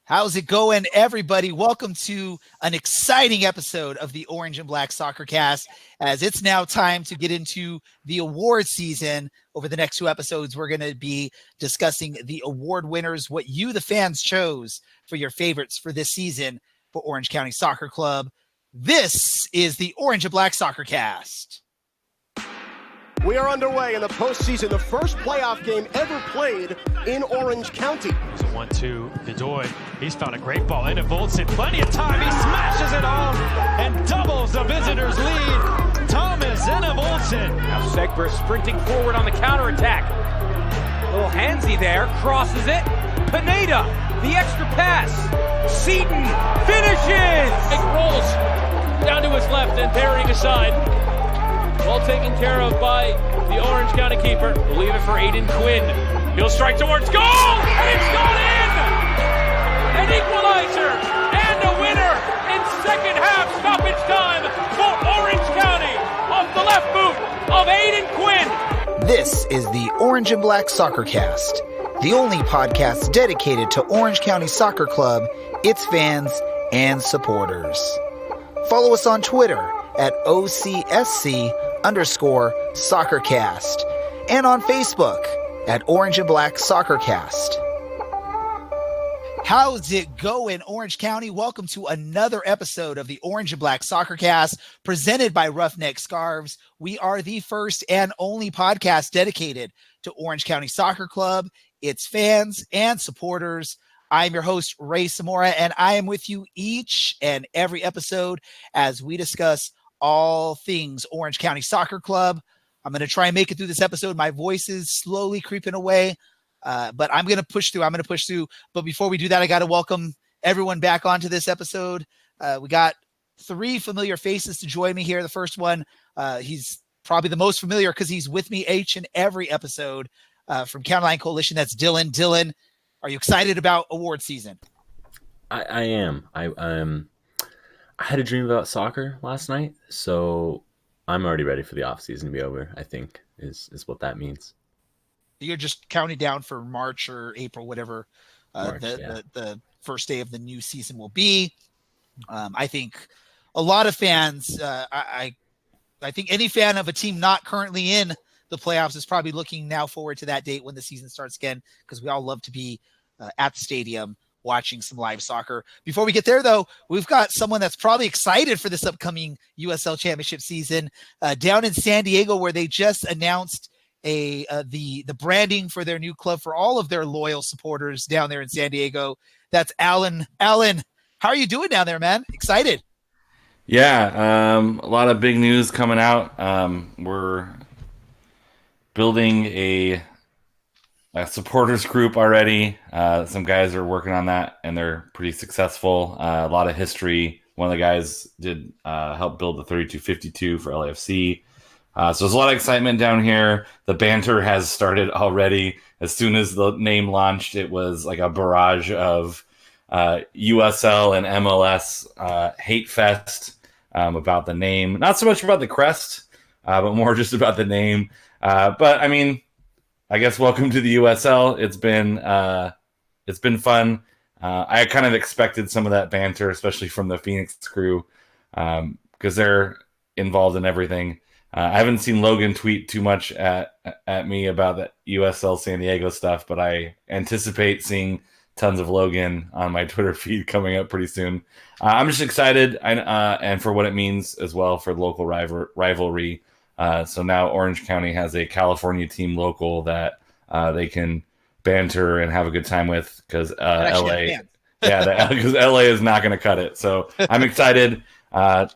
How's it going, everybody? Welcome to an exciting episode of the Orange and Black SoccerCast, as it's now time to get into the award season. Over the next two episodes, we're going to be discussing the award winners, what you, the fans, chose for your favorites for this season for Orange County Soccer Club. This is the Orange and Black SoccerCast. We are underway in the postseason, the first playoff game ever played in Orange County. It's a 1-2, Godoy. He's found a great ball into Voltson. Plenty of time. He smashes it home and doubles the visitors' lead. Thomas Zenna Voltson. Now Segber sprinting forward on the counterattack. A little handsy there, crosses it. Pineda, the extra pass. Seaton finishes. It rolls down to his left and burying aside. Well taken care of by the Orange County keeper. We'll leave it for Aiden Quinn. He'll strike towards goal, and it's gone in! An equalizer and a winner in second half stoppage time for Orange County off the left boot of Aiden Quinn. This is the Orange and Black SoccerCast, the only podcast dedicated to Orange County Soccer Club, its fans, and supporters. Follow us on Twitter at OCSC_SoccerCast and on Facebook at Orange and Black SoccerCast. How's it going, Orange County? Welcome to another episode of the Orange and Black SoccerCast presented by Roughneck Scarves. We are the first and only podcast dedicated to Orange County Soccer Club, its fans and supporters. I'm your host, Ray Samora, and I am with you each and every episode as we discuss all things Orange County Soccer Club. I'm going to try and make it through this episode. My voice is slowly creeping away, but I'm going to push through. But before we do that, I got to welcome everyone back onto this episode. We got three familiar faces to join me here. The first one, he's probably the most familiar because he's with me each and every episode from Counterline Coalition. That's Dylan. Dylan, are you excited about award season? I am. I had a dream about soccer last night, so I'm already ready for the off season to be over, I think is what that means. You're just counting down for March or April, whatever March, the first day of the new season will be. I think a lot of fans, I think any fan of a team not currently in the playoffs is probably looking now forward to that date when the season starts again, because we all love to be at the stadium watching some live soccer. Before we get there, though, we've got someone that's probably excited for this upcoming USL Championship season down in San Diego, where they just announced the branding for their new club for all of their loyal supporters down there in San Diego. That's Alan. Alan, how are you doing down there, man? Excited? Yeah, a lot of big news coming out. We're building a supporters group already. Some guys are working on that, and they're pretty successful. A lot of history. One of the guys did help build the 3252 for LAFC. So there's a lot of excitement down here. The banter has started already. As soon as the name launched, it was like a barrage of USL and MLS hate fest about the name. Not so much about the crest, but more just about the name. But I mean, I guess welcome to the USL. It's been fun. I kind of expected some of that banter, especially from the Phoenix crew, because they're involved in everything. I haven't seen Logan tweet too much at me about the USL San Diego stuff, but I anticipate seeing tons of Logan on my Twitter feed coming up pretty soon. I'm just excited and for what it means as well for local rivalry. So now Orange County has a California team local that they can banter and have a good time with, because LA, because LA is not going to cut it. So I'm excited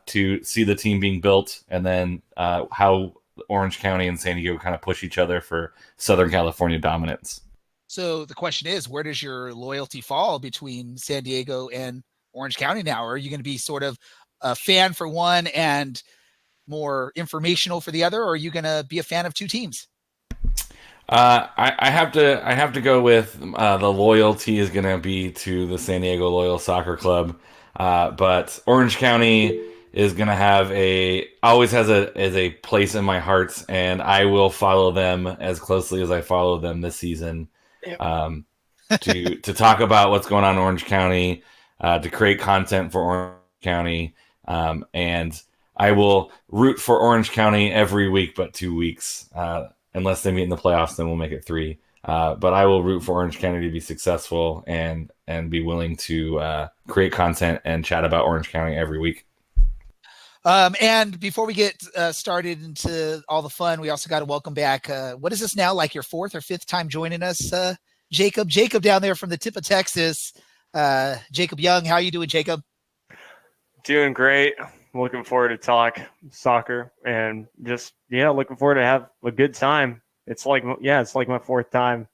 to see the team being built, and then how Orange County and San Diego kind of push each other for Southern California dominance. So the question is, where does your loyalty fall between San Diego and Orange County now? Or are you going to be sort of a fan for one and more informational for the other, or are you going to be a fan of two teams? I have to go with the loyalty is going to be to the San Diego Loyal Soccer Club, but Orange County is going to have always has a place in my heart, and I will follow them as closely as I follow them this season. to talk about what's going on in Orange County, to create content for Orange County, and I will root for Orange County every week but 2 weeks. Unless they meet in the playoffs, then we'll make it 3. But I will root for Orange County to be successful and be willing to create content and chat about Orange County every week. And before we get started into all the fun, we also got to welcome back. What is this now? Like your 4th or 5th time joining us, Jacob? Jacob down there from the tip of Texas. Jacob Young, how are you doing, Jacob? Doing great. Looking forward to talk soccer and just, looking forward to have a good time. It's like my 4th time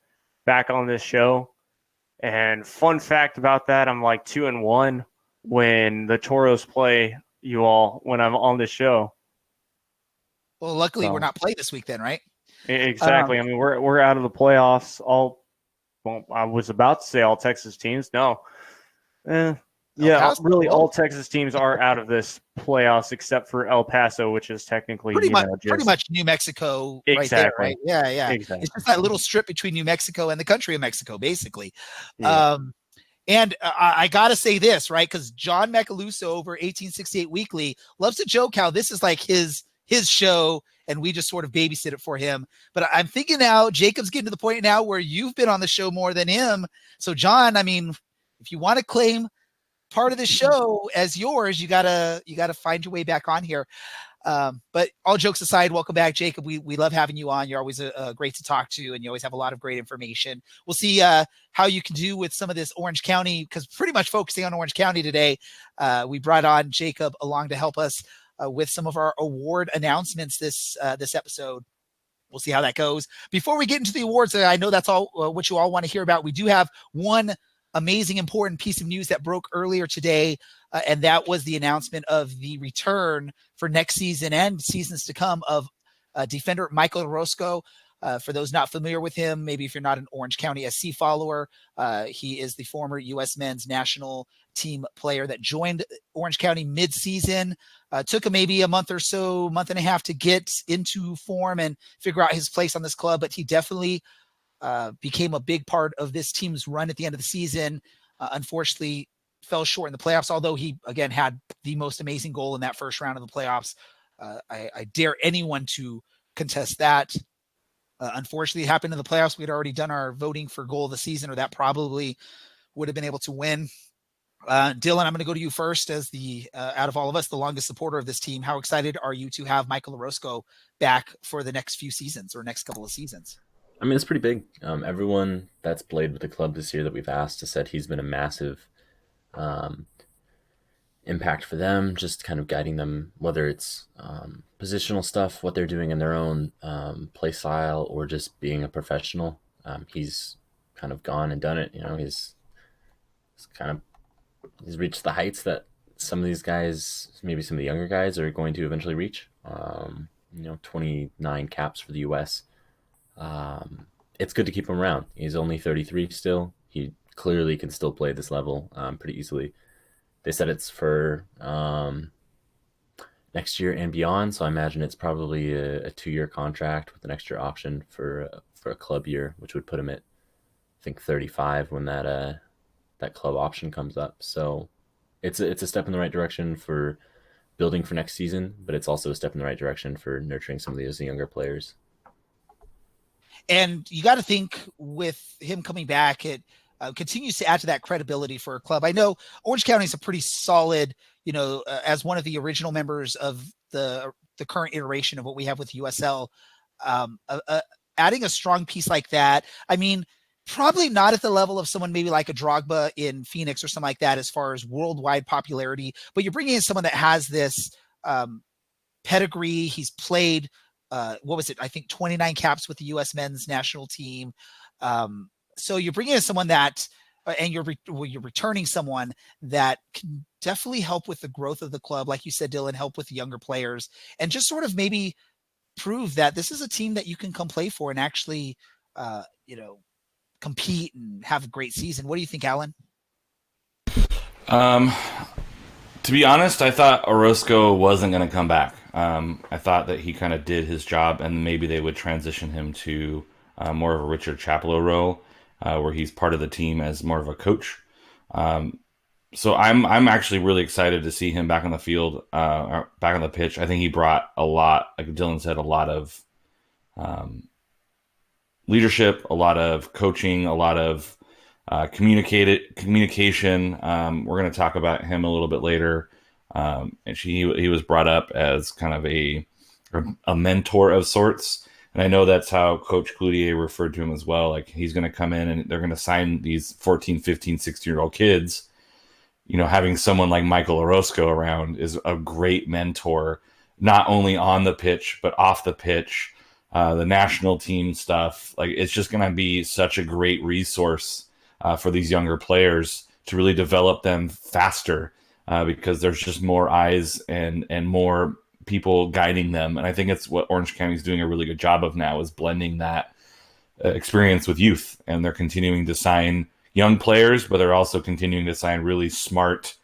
back on this show. And fun fact about that, I'm like 2-1 when the Toros play you all when I'm on this show. Well, luckily we're not playing this week then, right? Exactly. I mean, we're out of the playoffs. I was about to say all Texas teams. No. Really, all Texas teams are out of this playoffs except for El Paso, which is technically pretty much New Mexico, right there, right? Yeah. Exactly. It's just that little strip between New Mexico and the country of Mexico, basically. Yeah. And I gotta say this, right? Because John Macaluso over 1868 Weekly loves to joke how this is like his show, and we just sort of babysit it for him. But I'm thinking now, Jacob's getting to the point now where you've been on the show more than him. So, John, I mean, if you want to claim part of the show as yours, you gotta find your way back on here. But all jokes aside, welcome back, Jacob. We love having you on. You're always great to talk to, and you always have a lot of great information. We'll see how you can do with some of this Orange County, because pretty much focusing on Orange County today. We brought on Jacob along to help us with some of our award announcements this episode. We'll see how that goes. Before we get into the awards, I know that's all what you all want to hear about. We do have one amazing, important piece of news that broke earlier today, and that was the announcement of the return for next season and seasons to come of defender Michael Orozco. For those not familiar with him, maybe if you're not an Orange County SC follower, he is the former U.S. men's national team player that joined Orange County mid-season. Took him maybe a month and a half to get into form and figure out his place on this club, but he definitely became a big part of this team's run at the end of the season. Unfortunately, fell short in the playoffs, although he, again, had the most amazing goal in that first round of the playoffs. I dare anyone to contest that. Unfortunately, it happened in the playoffs. We had already done our voting for goal of the season, or that probably would have been able to win. Dylan, I'm going to go to you first as the out of all of us, the longest supporter of this team. How excited are you to have Michael Orozco back for the next few seasons or next couple of seasons? I mean, it's pretty big. Everyone that's played with the club this year that we've asked has said he's been a massive impact for them, just kind of guiding them, whether it's positional stuff, what they're doing in their own play style, or just being a professional. He's kind of gone and done it. He's reached the heights that some of these guys, maybe some of the younger guys, are going to eventually reach. 29 caps for the U.S. It's good to keep him around. He's only 33 still. He clearly can still play this level pretty easily. They said it's for next year and beyond, so I imagine it's probably a 2-year contract with an extra option for a club year, which would put him at, I think, 35 when that club option comes up. So it's a step in the right direction for building for next season, but it's also a step in the right direction for nurturing some of these younger players. And you got to think with him coming back, it continues to add to that credibility for a club. I know Orange County is a pretty solid, as one of the original members of the current iteration of what we have with USL, adding a strong piece like that. I mean, probably not at the level of someone maybe like a Drogba in Phoenix or something like that, as far as worldwide popularity, but you're bringing in someone that has this pedigree. He's played, I think 29 caps with the U.S. men's national team. So you're bringing in someone that, and you're returning someone that can definitely help with the growth of the club. Like you said, Dylan, help with the younger players, and just sort of maybe prove that this is a team that you can come play for and actually, compete and have a great season. What do you think, Alan? To be honest, I thought Orozco wasn't going to come back. I thought that he kind of did his job, and maybe they would transition him to more of a Richard Chapelleau role. where he's part of the team as more of a coach. So I'm actually really excited to see him back on the field, back on the pitch. I think he brought a lot, like Dylan said, a lot of leadership, a lot of coaching, a lot of communication. We're going to talk about him a little bit later. And he was brought up as kind of a mentor of sorts. And I know that's how Coach Cloutier referred to him as well. Like, he's going to come in and they're going to sign these 14, 15, 16-year-old kids. You know, having someone like Michael Orozco around is a great mentor, not only on the pitch, but off the pitch, the national team stuff. Like, it's just going to be such a great resource for these younger players to really develop them faster because there's just more eyes and more people guiding them. And I think it's what Orange County is doing a really good job of now, is blending that experience with youth. And they're continuing to sign young players, but they're also continuing to sign really smart,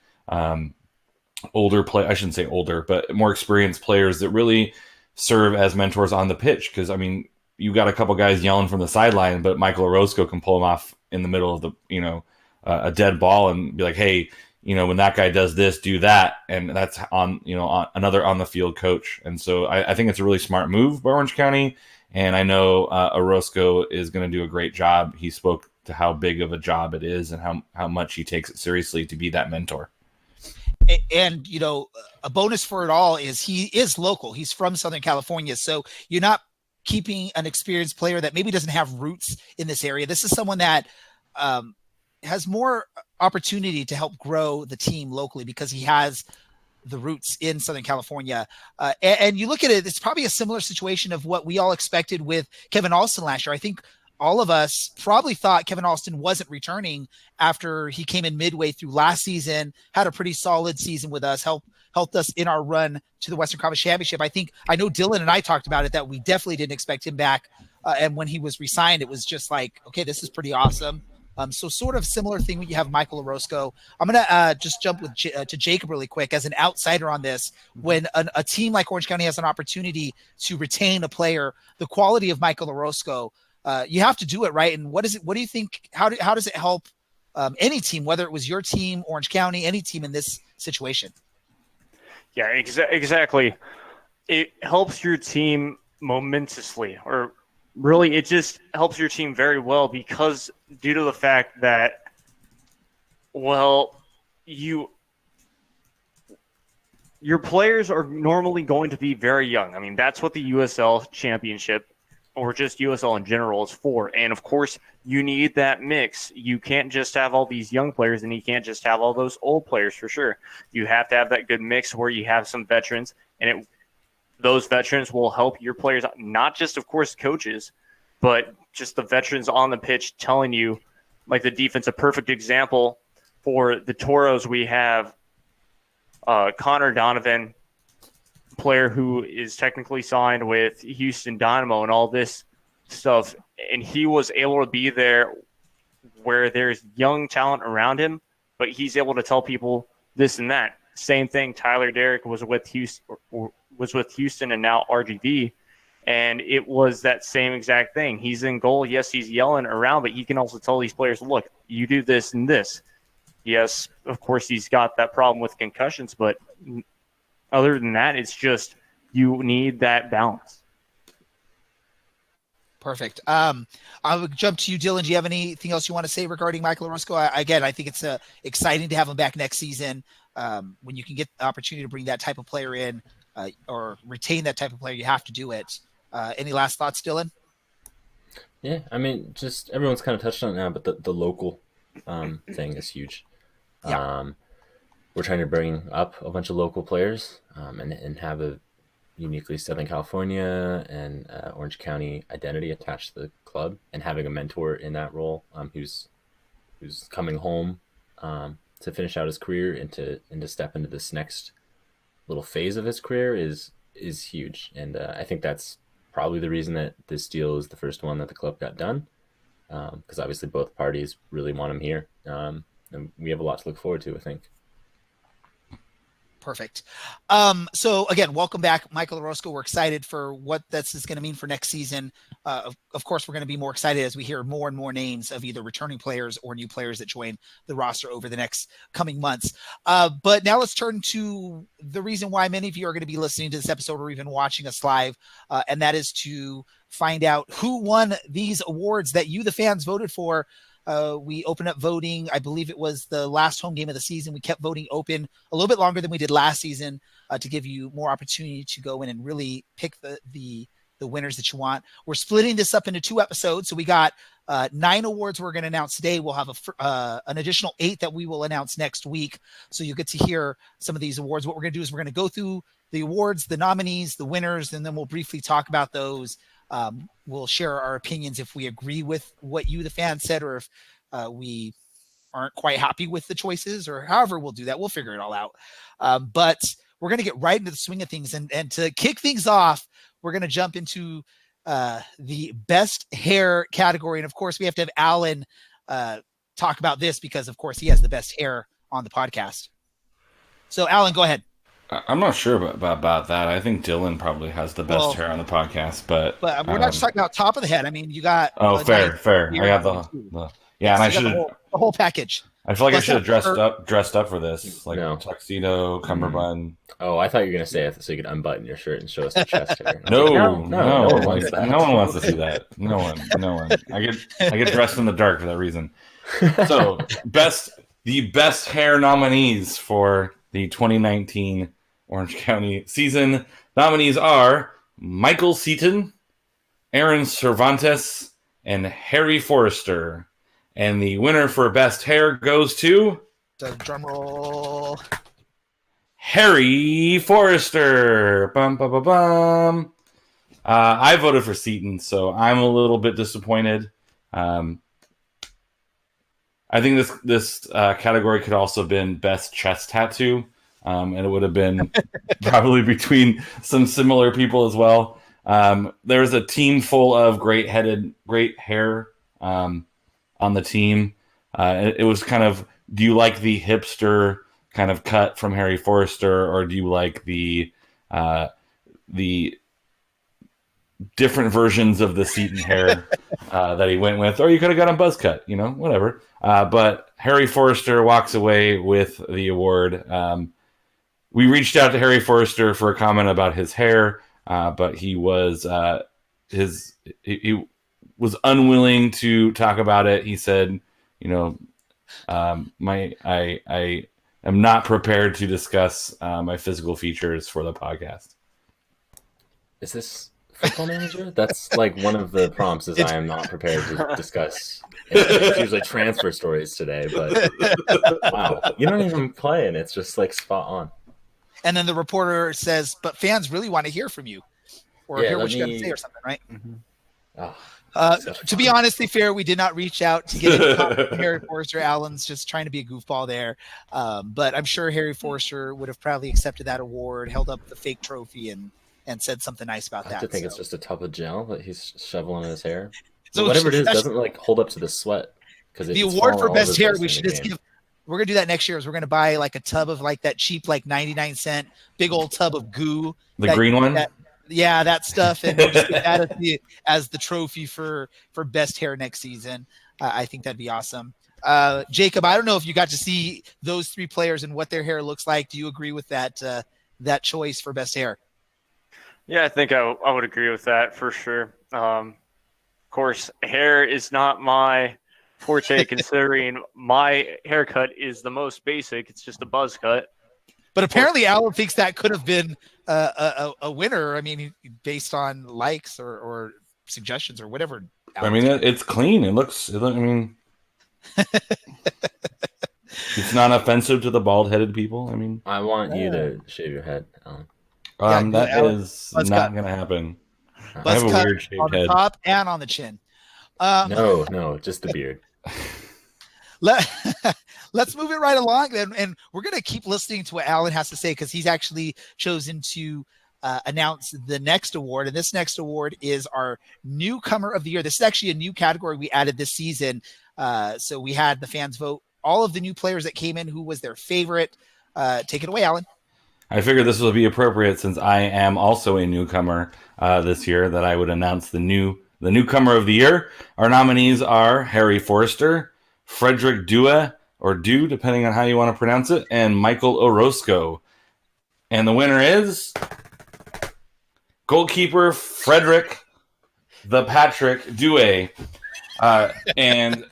older play. I shouldn't say older, but more experienced players that really serve as mentors on the pitch. Because, I mean, you got a couple guys yelling from the sideline, but Michael Orozco can pull them off in the middle of the, a dead ball and be like, hey, when that guy does this, do that. And that's on another on the field coach. And so I think it's a really smart move by Orange County. And I know Orozco is going to do a great job. He spoke to how big of a job it is and how much he takes it seriously to be that mentor. And, a bonus for it all is he is local. He's from Southern California. So you're not keeping an experienced player that maybe doesn't have roots in this area. This is someone that has more opportunity to help grow the team locally because he has the roots in Southern California. And you look at it, it's probably a similar situation of what we all expected with Kevin Alston last year. I think all of us probably thought Kevin Alston wasn't returning after he came in midway through last season, had a pretty solid season with us, helped us in our run to the Western Conference Championship. I know Dylan and I talked about it, that we definitely didn't expect him back. And when he was re-signed, it was just like, okay, this is pretty awesome. So sort of similar thing when you have Michael Orozco. I'm going to just jump to Jacob really quick as an outsider on this. When a team like Orange County has an opportunity to retain a player, the quality of Michael Orozco, you have to do it right. And what do you think? How does it help any team, whether it was your team, Orange County, any team in this situation? Yeah, exactly. It helps your team momentously, or really it just helps your team very well because due to the fact that, well, your players are normally going to be very young. I mean, that's what the USL Championship or just USL in general is for. And, of course, you need that mix. You can't just have all these young players and you can't just have all those old players for sure. You have to have that good mix where you have some veterans, and those veterans will help your players, not just, of course, coaches, but just the veterans on the pitch telling you, like the defense, a perfect example for the Toros. We have Connor Donovan, player who is technically signed with Houston Dynamo and all this stuff, and he was able to be there where there's young talent around him, but he's able to tell people this and that. Same thing, Tyler Derrick was with Houston and now RGV, and it was that same exact thing. He's in goal. Yes, he's yelling around, but he can also tell these players, look, you do this and this. Yes, of course, he's got that problem with concussions, but other than that, it's just you need that balance. Perfect. I would jump to you, Dylan. Do you have anything else you want to say regarding Michael Orozco? Again, I think it's exciting to have him back next season. When you can get the opportunity to bring that type of player in or retain that type of player, you have to do it. Any last thoughts, Dylan? Yeah, I mean, just everyone's kind of touched on it now, but the local thing is huge. Yeah. We're trying to bring up a bunch of local players and have a uniquely Southern California and Orange County identity attached to the club, and having a mentor in that role who's coming home to finish out his career and to step into this next little phase of his career is huge. And I think that's probably the reason that this deal is the first one that the club got done, because obviously both parties really want him here. And we have a lot to look forward to, I think. Perfect. So again, welcome back, Michael Orozco. We're excited for what this is going to mean for next season. Of course, we're going to be more excited as we hear more and more names of either returning players or new players that join the roster over the next coming months. But now let's turn to the reason why many of you are going to be listening to this episode or even watching us live. And that is to find out who won these awards that you, the fans, voted for. We opened up voting. I believe it was the last home game of the season. We kept voting open a little bit longer than we did last season to give you more opportunity to go in and really pick the winners that you want. We're splitting this up into 2 episodes. So we got 9 awards we're going to announce today. We'll have an additional 8 that we will announce next week. So you'll get to hear some of these awards. What we're going to do is we're going to go through the awards, the nominees, the winners, and then we'll briefly talk about those. We'll share our opinions if we agree with what you, the fans, said, or if we aren't quite happy with the choices, or however we'll do that. We'll figure it all out. But we're going to get right into the swing of things. And to kick things off, we're going to jump into the best hair category. And of course, we have to have Alan talk about this because, of course, he has the best hair on the podcast. So, Alan, go ahead. I'm not sure about that. I think Dylan probably has the best hair on the podcast, but we're not just talking about top of the head. I mean, you got fair. I got the yeah, and I should the whole package. I feel like I should have dressed up for this, like tuxedo, cummerbund. Oh, I thought you were gonna say it so you could unbutton your shirt and show us the chest hair. No one wants that. No one wants to see that. No one. I get dressed in the dark for that reason. So the best hair nominees for the 2019 Orange County season. Nominees are Michael Seaton, Aaron Cervantes, and Harry Forrester. And the winner for best hair goes to... Drum roll. Harry Forrester. Bum, bum, bum, bum. I voted for Seaton, so I'm a little bit disappointed. I think this category could also have been best chest tattoo. And it would have been probably between some similar people as well. There's a team full of great hair on the team. It was kind of, do you like the hipster kind of cut from Harry Forrester, or do you like the different versions of the Seaton hair that he went with? Or you could have got a buzz cut, whatever. But Harry Forrester walks away with the award. We reached out to Harry Forrester for a comment about his hair, but he was he was unwilling to talk about it. He said, I am not prepared to discuss my physical features for the podcast. Is this Football Manager? That's like one of the prompts is I am not prepared to discuss. It's usually transfer stories today, but wow, you don't even play, and it's just like spot on. And then the reporter says, but fans really want to hear from you or hear what you got to say or something, right? Mm-hmm. To be honestly fair, we did not reach out to get into Harry Forrester. Alan's just trying to be a goofball there. But I'm sure Harry Forrester would have probably accepted that award, held up the fake trophy, and said something nice about that. I think it's just a tub of gel that he's shoveling in his hair. So whatever it is doesn't like hold up to the sweat. Because the award for best hair, we should just give. We're going to do that next year. Is we're going to buy like a tub of like that cheap, like 99-cent big old tub of goo. The green one? That stuff. And we'll just get that as the trophy for best hair next season. I think that'd be awesome. Jacob, I don't know if you got to see those 3 players and what their hair looks like. Do you agree with that choice for best hair? Yeah, I think I would agree with that for sure. Of course, hair is not my forte considering my haircut is the most basic. It's just a buzz cut. But apparently Alan thinks that could have been a winner. I mean, based on likes or suggestions or whatever. Alan it's clean. It's not offensive to the bald-headed people. I want you to shave your head, Alan. That is not going to happen. I have a weird shaped on head. The top and on the chin. No, just the beard. Let's move it right along then, and we're going to keep listening to what Alan has to say because he's actually chosen to announce the next award, and this next award is our newcomer of the year. This is actually a new category we added this season. So we had the fans vote all of the new players that came in who was their favorite. Take it away, Alan. I figured this would be appropriate since I am also a newcomer this year that I would announce the newcomer of the year. Our nominees are Harry Forster, Frederick Due, or Dew, depending on how you want to pronounce it, and Michael Orozco. And the winner is goalkeeper Frederick the Patrick Due. And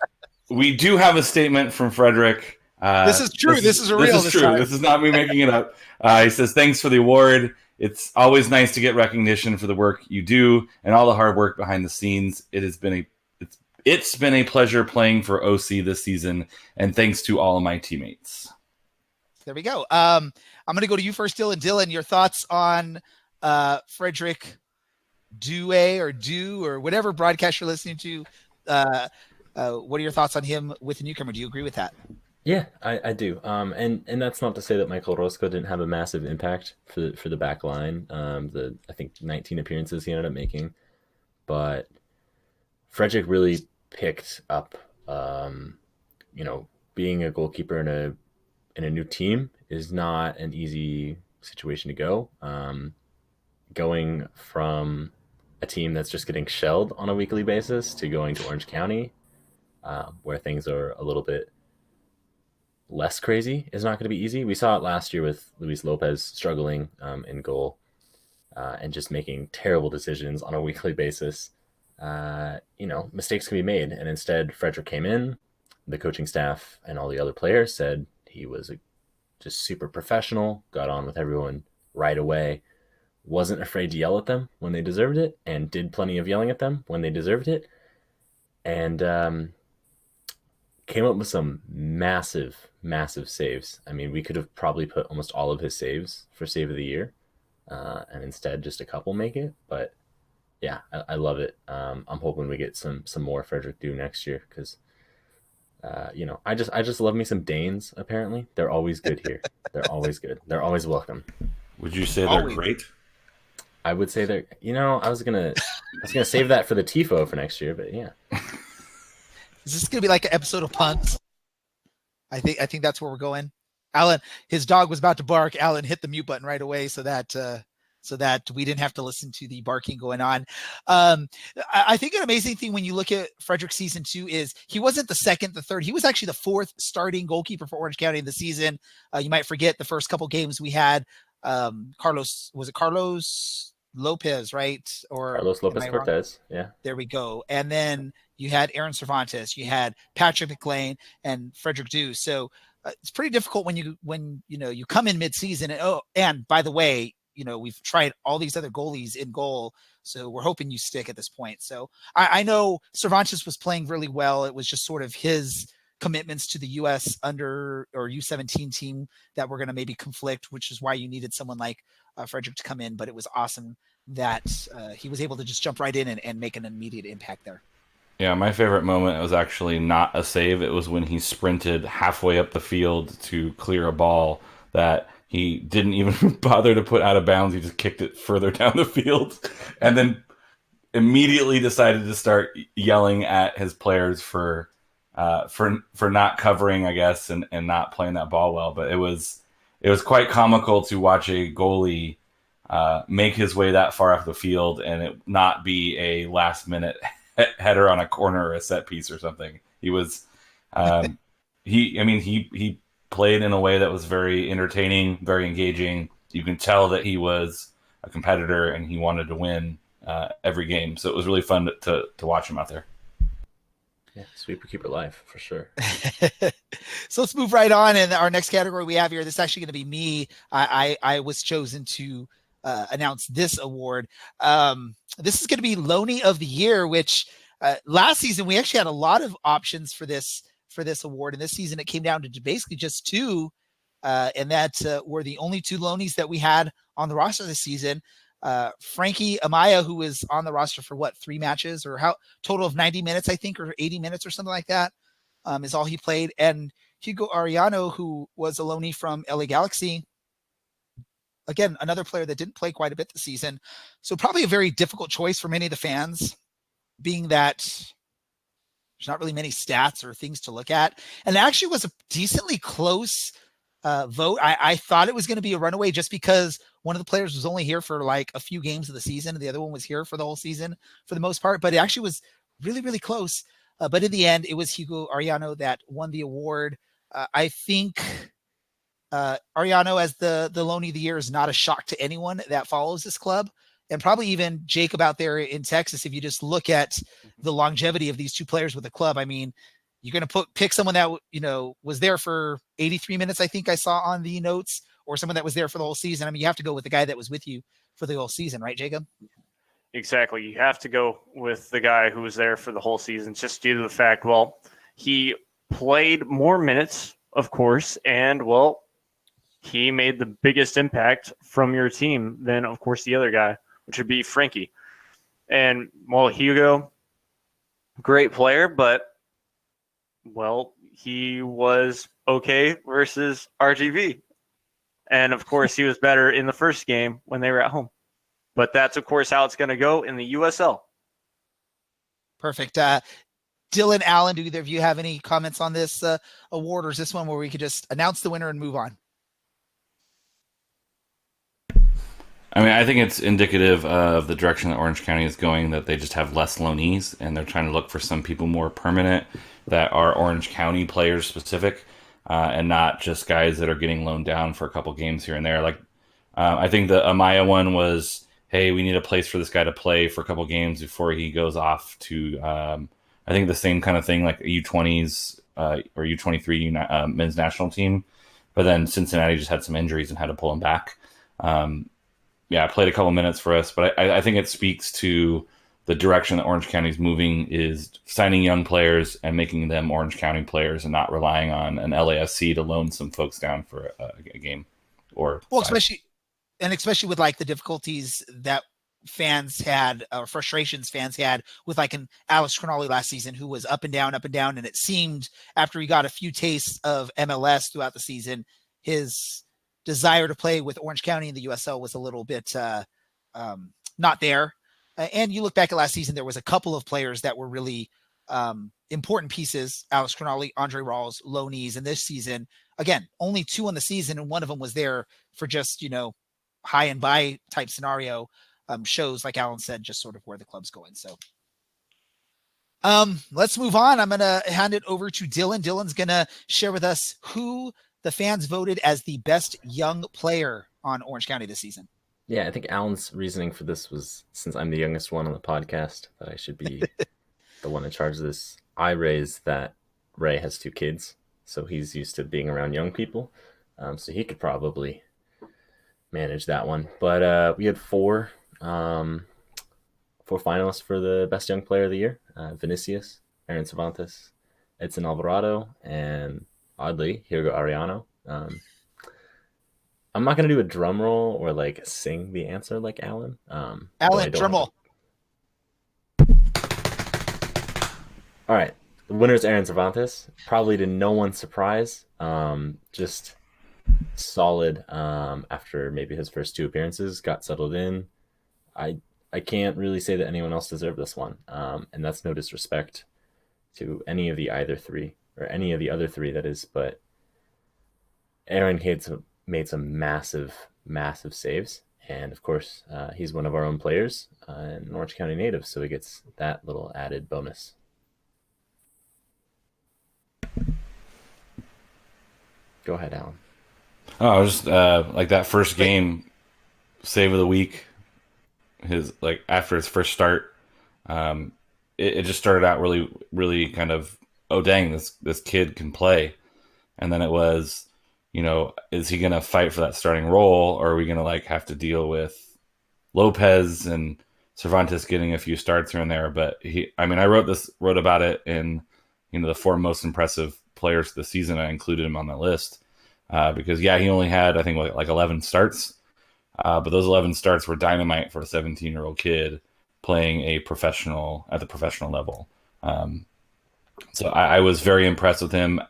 we do have a statement from Frederick. This is true. This is real. This is true. Time. This is not me making it up. He says, "Thanks for the award. It's always nice to get recognition for the work you do and all the hard work behind the scenes. It's been a pleasure playing for OC this season, and thanks to all of my teammates." There we go. I'm going to go to you first, Dylan. Dylan, your thoughts on Frederick Due or whatever broadcast you're listening to. What are your thoughts on him with the newcomer? Do you agree with that? Yeah, I do. And that's not to say that Michael Orozco didn't have a massive impact for the back line. I think 19 appearances he ended up making, but Frederick really picked up. Being a goalkeeper in a new team is not an easy situation to go. Going from a team that's just getting shelled on a weekly basis to going to Orange County, where things are a little bit less crazy, is not going to be easy. We saw it last year with Luis Lopez struggling in goal and just making terrible decisions on a weekly basis. Mistakes can be made. And instead, Frederick came in, the coaching staff and all the other players said he was just super professional, got on with everyone right away, wasn't afraid to yell at them when they deserved it, and did plenty of yelling at them when they deserved it. And came up with some massive saves. I mean, we could have probably put almost all of his saves for save of the year, and instead just a couple make it. But yeah, I love it. I'm hoping we get some more Frederick Due next year because, I just love me some Danes. Apparently, they're always good here. They're always good. They're always welcome. Would you say they're great? I would say they're. I was gonna save that for the TIFO for next year, but yeah. Is this going to be like an episode of Punts? I think that's where we're going. Alan, his dog was about to bark. Alan hit the mute button right away so that we didn't have to listen to the barking going on. I think an amazing thing when you look at Frederick season 2 is he wasn't the second, the third. He was actually the fourth starting goalkeeper for Orange County in the season. You might forget the first couple games we had. Carlos Lopez, right? Or Carlos Lopez Cortez. Yeah. There we go. And then you had Aaron Cervantes, you had Patrick McLean and Frederick Due. So it's pretty difficult when you come in mid-season. And by the way, we've tried all these other goalies in goal. So we're hoping you stick at this point. So I know Cervantes was playing really well. It was just sort of his commitments to the U.S. under or U17 team that were going to maybe conflict, which is why you needed someone like Frederick to come in. But it was awesome that he was able to just jump right in and make an immediate impact there. Yeah, my favorite moment was actually not a save. It was when he sprinted halfway up the field to clear a ball that he didn't even bother to put out of bounds. He just kicked it further down the field and then immediately decided to start yelling at his players for not covering, I guess, and not playing that ball well. But it was quite comical to watch a goalie make his way that far off the field and it not be a last minute header on a corner or a set piece or something. He was, he played in a way that was very entertaining, very engaging. You can tell that he was a competitor and he wanted to win every game. So it was really fun to watch him out there. Yeah, sweeper keeper life for sure. So let's move right on. And our next category we have here, this is actually going to be me. I was chosen to announce this award. This is going to be Loney of the Year, which last season we actually had a lot of options for this award, and this season it came down to basically just two, and that were the only two Loneys that we had on the roster this season. Frankie Amaya, who was on the roster for 3 matches or total of 90 minutes, I think, or 80 minutes or something like that, is all he played. And Hugo Arellano, who was a Loney from LA Galaxy. Again, another player that didn't play quite a bit this season. So probably a very difficult choice for many of the fans, being that there's not really many stats or things to look at. And it actually was a decently close vote. I thought it was going to be a runaway just because one of the players was only here for like a few games of the season, and the other one was here for the whole season for the most part. But it actually was really, really close. But in the end, it was Hugo Arellano that won the award. I think Arellano as the loanee of the year is not a shock to anyone that follows this club, and probably even Jacob out there in Texas. If you just look at the longevity of these two players with the club, I mean, you're going to pick someone that, was there for 83 minutes, I think I saw on the notes, or someone that was there for the whole season. I mean, you have to go with the guy that was with you for the whole season, right, Jacob? Exactly. You have to go with the guy who was there for the whole season, just due to the fact, he played more minutes, of course, and, he made the biggest impact from your team than, of course, the other guy, which would be Frankie. And, Hugo, great player, but, he was okay versus RGV. And, of course, he was better in the first game when they were at home. But that's, of course, how it's going to go in the USL. Perfect. Dylan, Allen, do either of you have any comments on this award, or is this one where we could just announce the winner and move on? I mean, I think it's indicative of the direction that Orange County is going, that they just have less loanees, and they're trying to look for some people more permanent that are Orange County players specific, and not just guys that are getting loaned down for a couple games here and there. Like, I think the Amaya one was, hey, we need a place for this guy to play for a couple games before he goes off to, I think the same kind of thing, like a U20s or U23 men's national team. But then Cincinnati just had some injuries and had to pull him back. I played a couple minutes for us, but I think it speaks to the direction that Orange County is moving, is signing young players and making them Orange County players and not relying on an LAFC to loan some folks down for a game. Especially with like the difficulties that fans had, or frustrations fans had with like an Alex Cronali last season, who was up and down. And it seemed after he got a few tastes of MLS throughout the season, his desire to play with Orange County in the USL was a little bit not there. And you look back at last season, there was a couple of players that were really important pieces. Alex Cronali, Andre Rawls, loanees. And this season, again, only 2 on the season, and one of them was there for just, high and buy type scenario. Shows, like Alan said, just sort of where the club's going. So let's move on. I'm going to hand it over to Dylan. Dylan's going to share with us who the fans voted as the best young player on Orange County this season. Yeah, I think Alan's reasoning for this was, since I'm the youngest one on the podcast, that I should be the one in charge of this. I raised that Ray has 2 kids, so he's used to being around young people. So he could probably manage that one. But we had 4 finalists for the best young player of the year. Vinicius, Aaron Cervantes, Edson Alvarado, and oddly, Hugo Arellano. I'm not going to do a drum roll or like sing the answer like Alan. Alan, drum roll. All right. The winner is Aaron Cervantes. Probably to no one's surprise. Just solid after maybe his first 2 appearances, got settled in. I can't really say that anyone else deserved this one. And that's no disrespect to any of the other 3, that is, but Aaron made some massive saves. And of course, he's one of our own players, an Orange County native, so he gets that little added bonus. Go ahead, Alan. Oh, just like that first game, save of the week. After his first start, it just started out really, really kind of, oh dang, this kid can play, and then it was, is he gonna fight for that starting role, or are we gonna have to deal with Lopez and Cervantes getting a few starts here and there? But I wrote about it in the 4 most impressive players of the season. I included him on the list because he only had, I think, like 11 starts, but those 11 starts were dynamite for a 17-year-old kid playing at the professional level. So I was very impressed with him.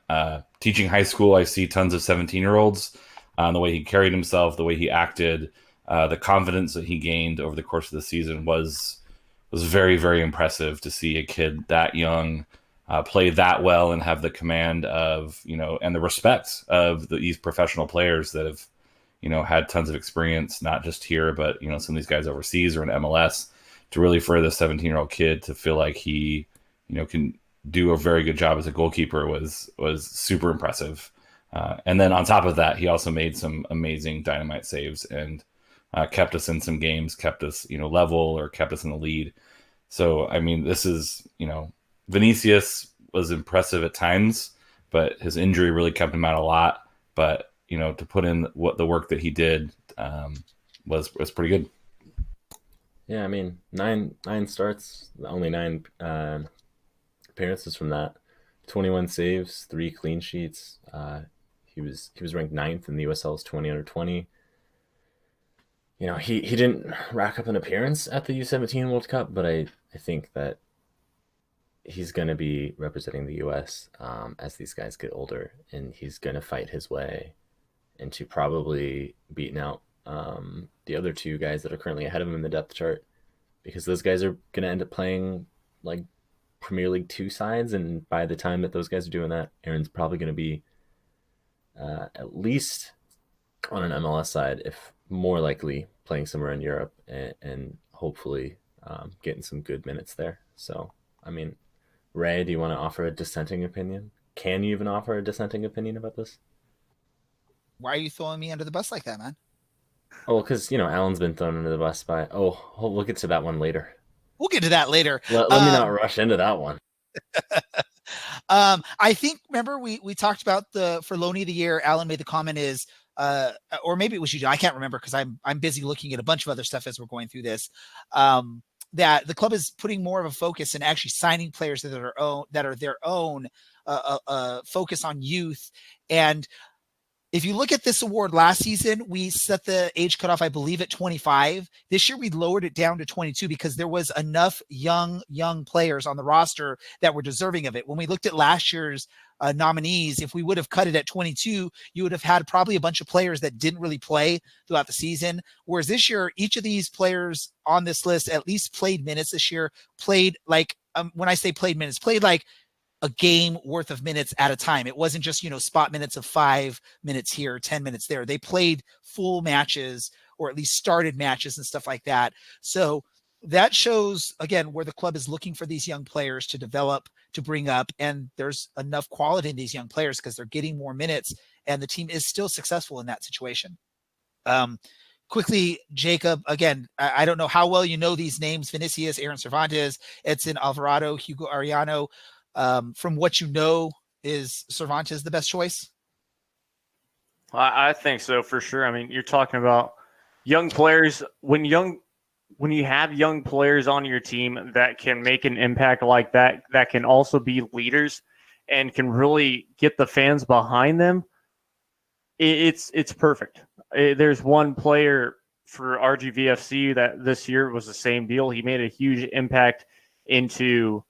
Teaching high school, I see tons of 17-year-olds. The way he carried himself, the way he acted, the confidence that he gained over the course of the season was very, very impressive to see a kid that young play that well and have the command of, and the respect of these professional players that have, had tons of experience, not just here, but, some of these guys overseas or in MLS, to really for the 17-year-old kid to feel like he, can do a very good job as a goalkeeper was super impressive. And then on top of that, he also made some amazing dynamite saves and kept us in some games, kept us, level or kept us in the lead. So, I mean, this is, Vinicius was impressive at times, but his injury really kept him out a lot. But, to put in the work that he did was pretty good. Yeah, I mean, nine starts, only 9 appearances from that, 21 saves, 3 clean sheets. He was ranked 9th in the USL's 20 under 20. He didn't rack up an appearance at the U17 World Cup, but I think that he's going to be representing the U.S. As these guys get older, and he's going to fight his way into probably beating out the other 2 guys that are currently ahead of him in the depth chart, because those guys are going to end up playing like Premier League 2 sides, and by the time that those guys are doing that, Aaron's probably going to be at least on an MLS side, if more likely playing somewhere in Europe, and hopefully getting some good minutes there. So, I mean, Ray, do you want to offer a dissenting opinion? Can you even offer a dissenting opinion about this? Why are you throwing me under the bus like that, man? Oh, because, Alan's been thrown under the bus by... we'll get to that one later. We'll get to that later. Let me not rush into that one. I think, remember, we talked about for Loney of the Year, Alan made the comment is, or maybe it was you, I can't remember because I'm busy looking at a bunch of other stuff as we're going through this, that the club is putting more of a focus and actually signing players that are their own focus on youth. And if you look at this award last season, we set the age cutoff, I believe, at 25. This year, we lowered it down to 22 because there was enough young players on the roster that were deserving of it. When we looked at last year's nominees, if we would have cut it at 22, you would have had probably a bunch of players that didn't really play throughout the season. Whereas this year, each of these players on this list at least played minutes this year, played like, when I say played minutes, played like a game worth of minutes at a time. It wasn't just, spot minutes of 5 minutes here, 10 minutes there. They played full matches, or at least started matches and stuff like that. So that shows, again, where the club is looking for these young players to develop, to bring up. And there's enough quality in these young players because they're getting more minutes, and the team is still successful in that situation. Quickly, Jacob, again, I don't know how well you know these names: Vinicius, Aaron Cervantes, Edson Alvarado, Hugo Arellano. From what you know, is Cervantes the best choice? I think so, for sure. I mean, you're talking about young players. When you have young players on your team that can make an impact like that, that can also be leaders and can really get the fans behind them, it's perfect. There's one player for RGVFC that this year was the same deal. He made a huge impact into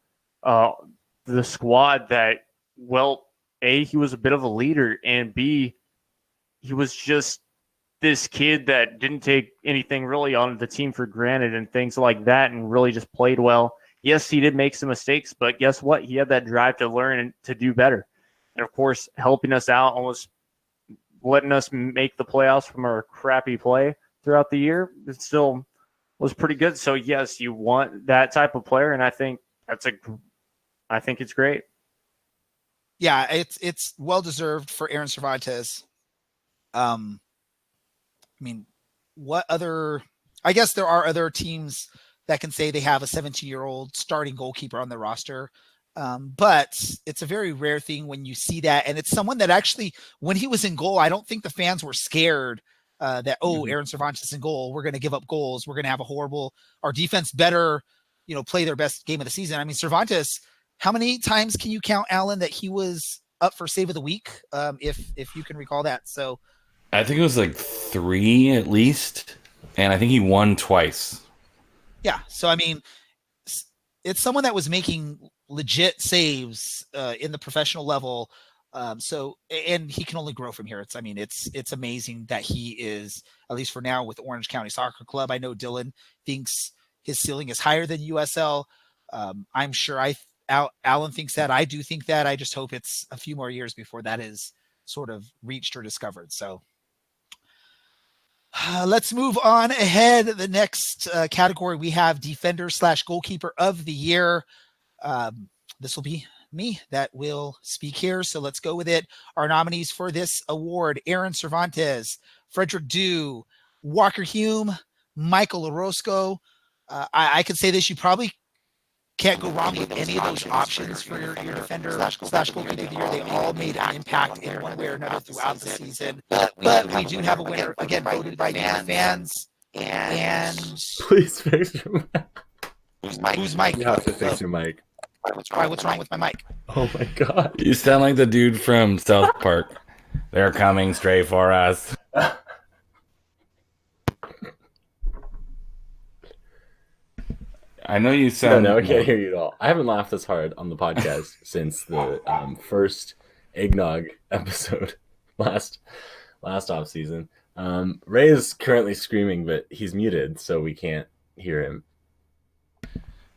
the squad that, well, A, he was a bit of a leader, and B, he was just this kid that didn't take anything really on the team for granted and things like that, and really just played well. Yes, he did make some mistakes, but guess what? He had that drive to learn and to do better. And, of course, helping us out, almost letting us make the playoffs from our crappy play throughout the year, it still was pretty good. So, yes, you want that type of player, and I think it's great. Yeah, it's well deserved for Aaron Cervantes. I mean, what other? I guess there are other teams that can say they have a 17-year-old starting goalkeeper on their roster, but it's a very rare thing when you see that, and it's someone that actually, when he was in goal, I don't think the fans were scared that Aaron Cervantes in goal, we're going to give up goals, we're going to have our defense better, play their best game of the season. I mean, Cervantes. How many times can you count, Alan, that he was up for save of the week? If you can recall that. So I think it was like 3 at least. And I think he won twice. Yeah. So, I mean, it's someone that was making legit saves in the professional level. And he can only grow from here. It's amazing that he is, at least for now, with Orange County Soccer Club. I know Dylan thinks his ceiling is higher than USL. I'm sure Alan thinks that. I do think that. I just hope it's a few more years before that is sort of reached or discovered. So let's move on ahead. The next category we have defender/goalkeeper of the year. This will be me that will speak here. So let's go with it. Our nominees for this award: Aaron Cervantes, Frederick Dew, Walker Hume, Michael Orozco. I could say this: you probably can't go wrong with any of those options for your defender/goalkeeper of the year. They all made an impact in one way or another throughout the season. But we do have a winner, again, voted by fans. And Please fix your mic. Who's Mike? You have to fix your mic. What's wrong with my mic? Oh my god. You sound like the dude from South Park. They're coming straight for us. I know you sound... No, I can't hear you at all. I haven't laughed this hard on the podcast since the first eggnog episode last off season. Ray is currently screaming, but he's muted, so we can't hear him.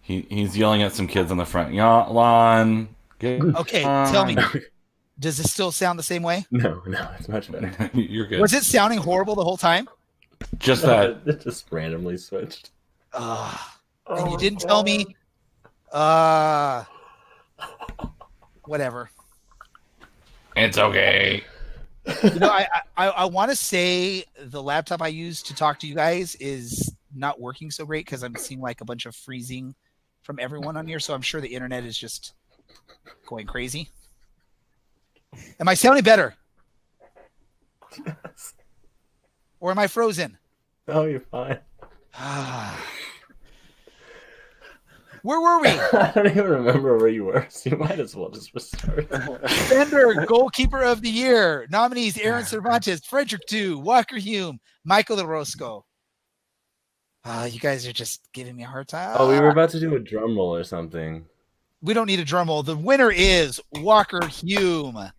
He's yelling at some kids on the front lawn. Okay, tell me, does it still sound the same way? No, it's much better. You're good. Was it sounding horrible the whole time? Just that. It just randomly switched. And you didn't tell me. Whatever. It's okay. You know, I want to say the laptop I use to talk to you guys is not working so great because I'm seeing like a bunch of freezing from everyone on here. So I'm sure the internet is just going crazy. Am I sounding better? Yes. Or am I frozen? No, you're fine. Where were we? I don't even remember where you were, so you might as well just restart. Defender, goalkeeper of the year. Nominees: Aaron Cervantes, Frederick Dew, Walker Hume, Michael Orozco. You guys are just giving me a hard time. Oh, we were about to do a drum roll or something. We don't need a drum roll. The winner is Walker Hume.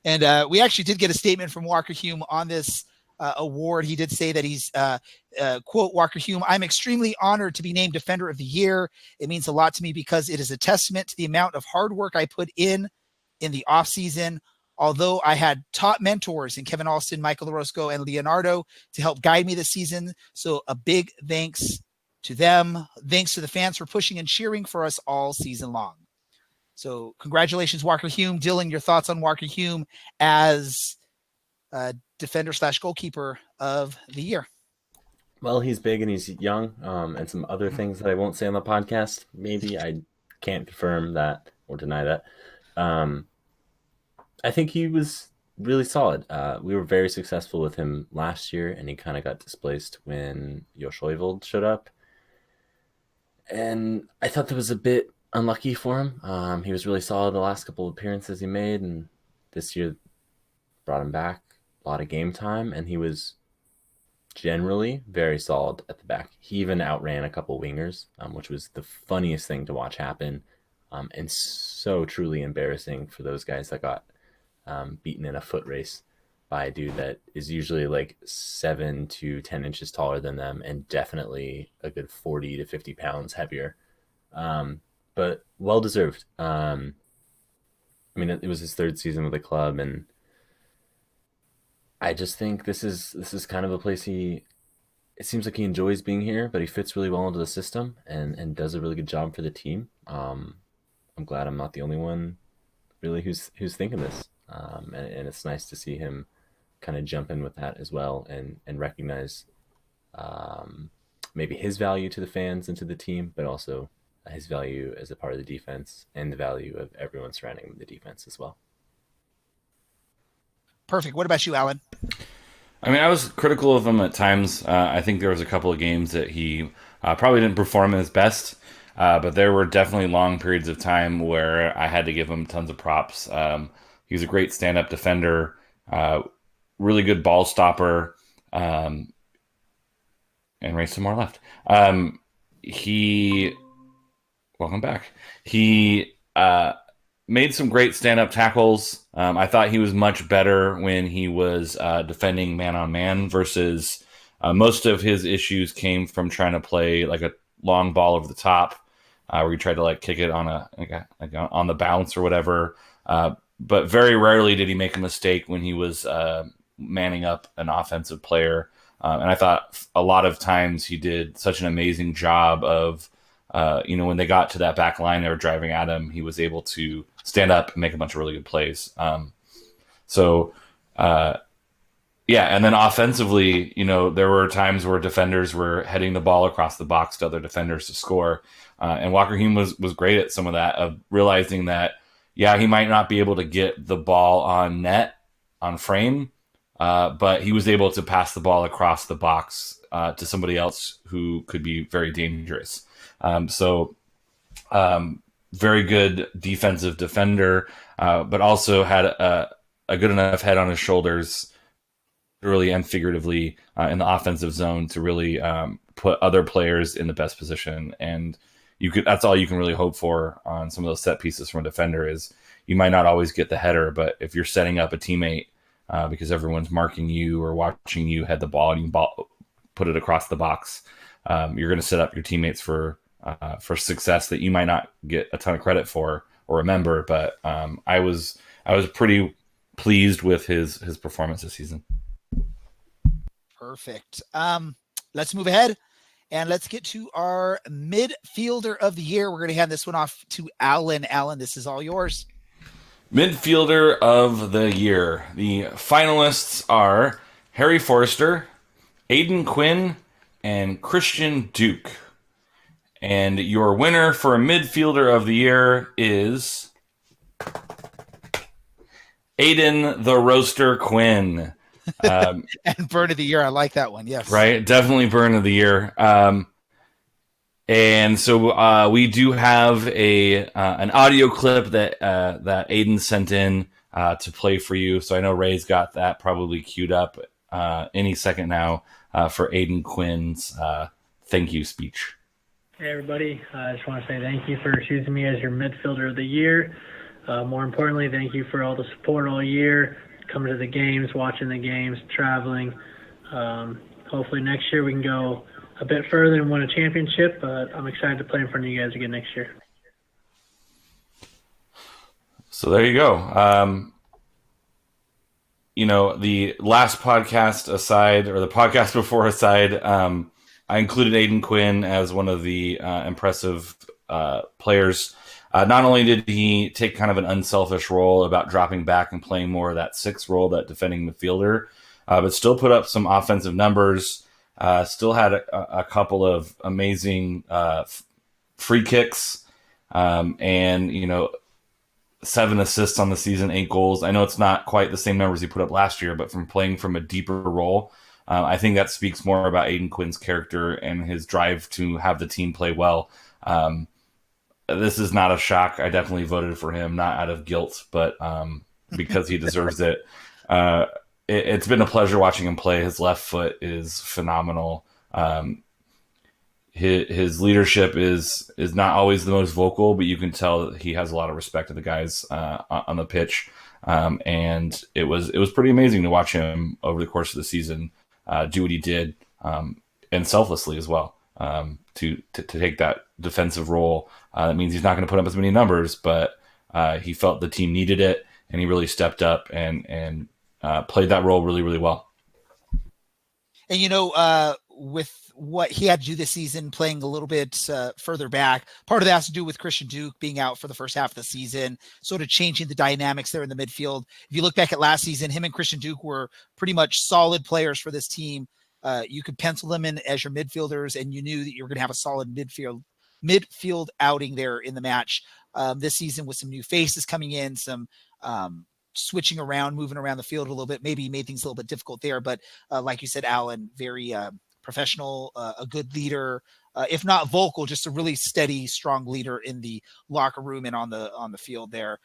And we actually did get a statement from Walker Hume on this award. He did say that he's, quote, Walker Hume, "I'm extremely honored to be named Defender of the Year. It means a lot to me because it is a testament to the amount of hard work I put in the offseason. Although I had top mentors in Kevin Alston, Michael Orozco, and Leonardo to help guide me this season. So a big thanks to them. Thanks to the fans for pushing and cheering for us all season long." So congratulations, Walker Hume. Dylan, your thoughts on Walker Hume as defender/goalkeeper of the year? Well, he's big and he's young, and some other things that I won't say on the podcast. Maybe I can't confirm that or deny that. I think he was really solid. We were very successful with him last year, and he kind of got displaced when Josh Oyvold showed up. And I thought that was a bit unlucky for him. He was really solid the last couple of appearances he made, and this year brought him back a lot of game time, and he was generally very solid at the back. He even outran a couple wingers, which was the funniest thing to watch happen, and so truly embarrassing for those guys that got beaten in a foot race by a dude that is usually like 7 to 10 inches taller than them and definitely a good 40 to 50 pounds heavier. But well deserved. I mean, it was his third season with the club, and I just think this is kind of a place it seems like he enjoys being here, but he fits really well into the system and does a really good job for the team. I'm glad I'm not the only one really who's thinking this. And it's nice to see him kind of jump in with that as well and recognize maybe his value to the fans and to the team, but also his value as a part of the defense and the value of everyone surrounding the defense as well. Perfect. What about you, Alan? I mean, I was critical of him at times. I think there was a couple of games that he probably didn't perform at his best, but there were definitely long periods of time where I had to give him tons of props. He was a great stand-up defender, really good ball stopper, and race some more left. Welcome back. He made some great stand-up tackles. I thought he was much better when he was defending man-on-man versus most of his issues came from trying to play like a long ball over the top where he tried to like kick it on on the bounce or whatever. But very rarely did he make a mistake when he was manning up an offensive player. And I thought a lot of times he did such an amazing job of, when they got to that back line, they were driving at him, he was able to stand up and make a bunch of really good plays. And then offensively, there were times where defenders were heading the ball across the box to other defenders to score. And Walker Hume was great at some of that, of realizing that, he might not be able to get the ball on net, on frame, but he was able to pass the ball across the box to somebody else who could be very dangerous. Very good defensive defender, but also had a good enough head on his shoulders, literally and figuratively, in the offensive zone to really put other players in the best position. And that's all you can really hope for on some of those set pieces from a defender. Is you might not always get the header, but if you're setting up a teammate because everyone's marking you or watching you head the ball and you put it across the box, you're going to set up your teammates for success that you might not get a ton of credit for or remember. But I was pretty pleased with his performance this season. Perfect. Let's move ahead and let's get to our midfielder of the year. We're going to hand this one off to Alan. Alan, this is all yours. Midfielder of the year. The finalists are Harry Forrester, Aidan Quinn, and Christian Duke. And your winner for midfielder of the year is Aidan the Roaster Quinn. And burn of the year. I like that one. Yes. Right. Definitely burn of the year. And so we do have an audio clip that Aidan sent in to play for you. So I know Ray's got that probably queued up any second now for Aidan Quinn's thank you speech. Hey everybody, I just want to say thank you for choosing me as your midfielder of the year. More importantly, thank you for all the support all year, coming to the games, watching the games, traveling. Hopefully next year we can go a bit further and win a championship, but I'm excited to play in front of you guys again next year. So there you go. The last podcast aside, or the podcast before aside, I included Aidan Quinn as one of the impressive players. Not only did he take kind of an unselfish role about dropping back and playing more of that sixth role, that defending midfielder, but still put up some offensive numbers, still had a couple of amazing free kicks, and, 7 assists on the season, 8 goals. I know it's not quite the same numbers he put up last year, but from playing from a deeper role, I think that speaks more about Aidan Quinn's character and his drive to have the team play well. This is not a shock. I definitely voted for him, not out of guilt, but because he deserves it. It's been a pleasure watching him play. His left foot is phenomenal. His leadership is not always the most vocal, but you can tell that he has a lot of respect of the guys on the pitch. And it was pretty amazing to watch him over the course of the season do what he did, and selflessly as well, to take that defensive role. That means he's not going to put up as many numbers, but he felt the team needed it, and he really stepped up and played that role really, really well. And, with what he had to do this season, playing a little bit further back, part of that has to do with Christian Duke being out for the first half of the season, sort of changing the dynamics there in the midfield. If you look back at last season, him and Christian Duke were pretty much solid players for this team. You could pencil them in as your midfielders, and you knew that you were going to have a solid midfield outing there in the match. This season with some new faces coming in, some switching around, moving around the field a little bit, maybe made things a little bit difficult there. But like you said, Alan, very professional, a good leader, if not vocal, just a really steady, strong leader in the locker room and on the field there.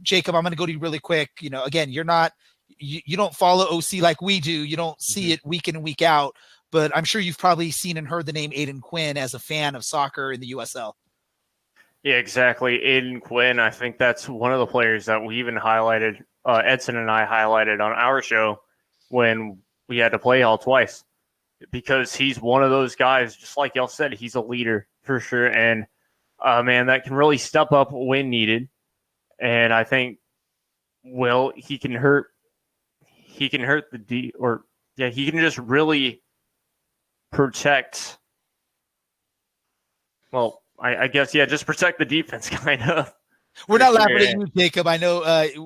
Jacob, I'm going to go to you really quick. Again, you don't follow OC like we do. You don't see it week in and week out, but I'm sure you've probably seen and heard the name Aidan Quinn as a fan of soccer in the USL. Yeah, exactly. Aidan Quinn, I think that's one of the players that we even highlighted, Edson and I highlighted on our show when we had to play Hall twice, because he's one of those guys, just like y'all said, he's a leader for sure. And a man that can really step up when needed. And I think, he can hurt he can just really protect. Well, I guess, just protect the defense, kind of. We're not laughing at you, Jacob. I know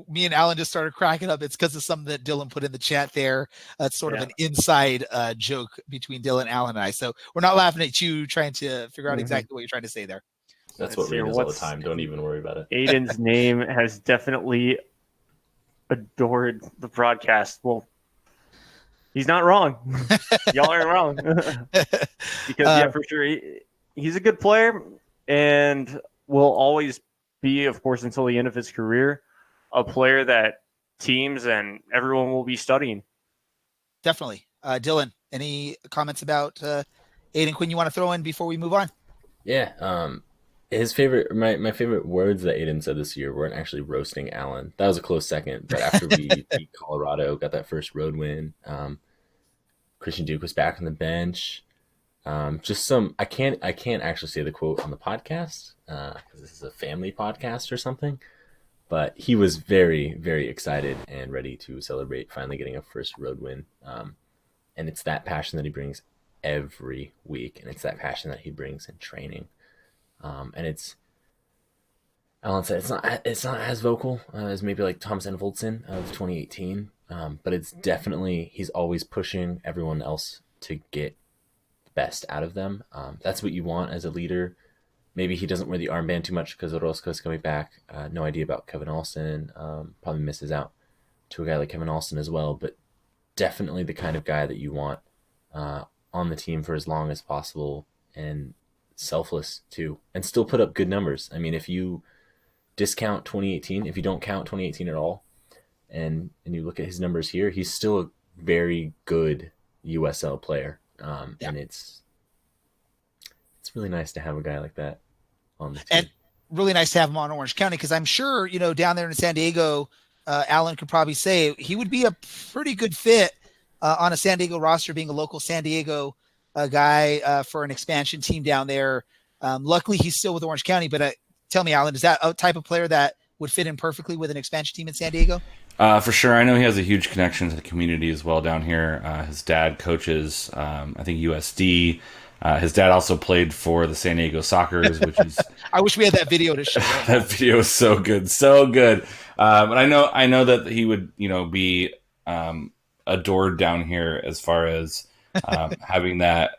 me and Alan just started cracking up. It's because of something that Dylan put in the chat there. It's sort of an inside joke between Dylan, Alan, and I. So we're not laughing at you trying to figure out exactly what you're trying to say there. That's what Ray does all the time. Don't even worry about it. Aiden's name has definitely adored the broadcast. Well, he's not wrong. Y'all aren't wrong. Because, for sure, he's a good player and will always be, of course, until the end of his career, a player that teams and everyone will be studying. Definitely. Dylan, any comments about Aiden Quinn you want to throw in before we move on? Yeah. His favorite, my favorite words that Aiden said this year weren't actually roasting Allen. That was a close second. But after we beat Colorado, got that first road win, Christian Duke was back on the bench. I can't actually say the quote on the podcast because this is a family podcast or something, but he was very, very excited and ready to celebrate finally getting a first road win. And it's that passion that he brings every week, and it's that passion that he brings in training. And Alan said it's not as vocal as maybe like Thomas Envoldsen of 2018, but it's definitely, he's always pushing everyone else to get best out of them. That's what you want as a leader. Maybe he doesn't wear the armband too much because Orozco's coming back. No idea about Kevin Olsen. Probably misses out to a guy like Kevin Olsen as well, but definitely the kind of guy that you want on the team for as long as possible, and selfless too, and still put up good numbers. I mean, if you discount 2018, if you don't count 2018 at all, and you look at his numbers here, he's still a very good USL player. And it's really nice to have a guy like that on the team. And really nice to have him on Orange County, because I'm sure, down there in San Diego, Alan could probably say he would be a pretty good fit on a San Diego roster, being a local San Diego guy for an expansion team down there. Luckily, he's still with Orange County, but tell me, Alan, is that a type of player that would fit in perfectly with an expansion team in San Diego? For sure. I know he has a huge connection to the community as well down here. His dad coaches, I think, USD. His dad also played for the San Diego Sockers, which is... I wish we had that video to show. That video is so good. So good. But I know that he would, be adored down here as far as having that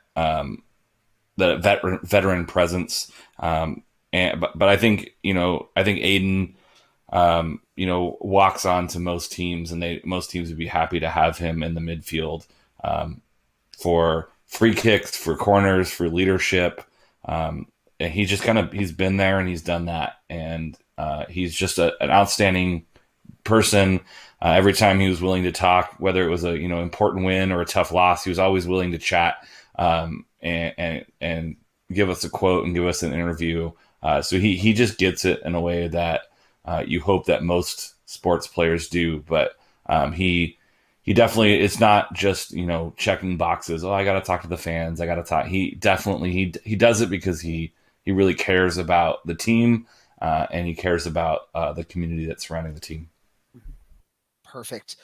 veteran presence. But I think, Aiden... walks on to most teams, and most teams would be happy to have him in the midfield for free kicks, for corners, for leadership. And he's been there and he's done that. And he's just an outstanding person. Every time he was willing to talk, whether it was a important win or a tough loss, he was always willing to chat and give us a quote and give us an interview. So he just gets it in a way that you hope that most sports players do, but he definitely, it's not just, checking boxes. Oh, I got to talk to the fans. I got to talk. He definitely, he does it because he really cares about the team and he cares about the community that's surrounding the team. Perfect.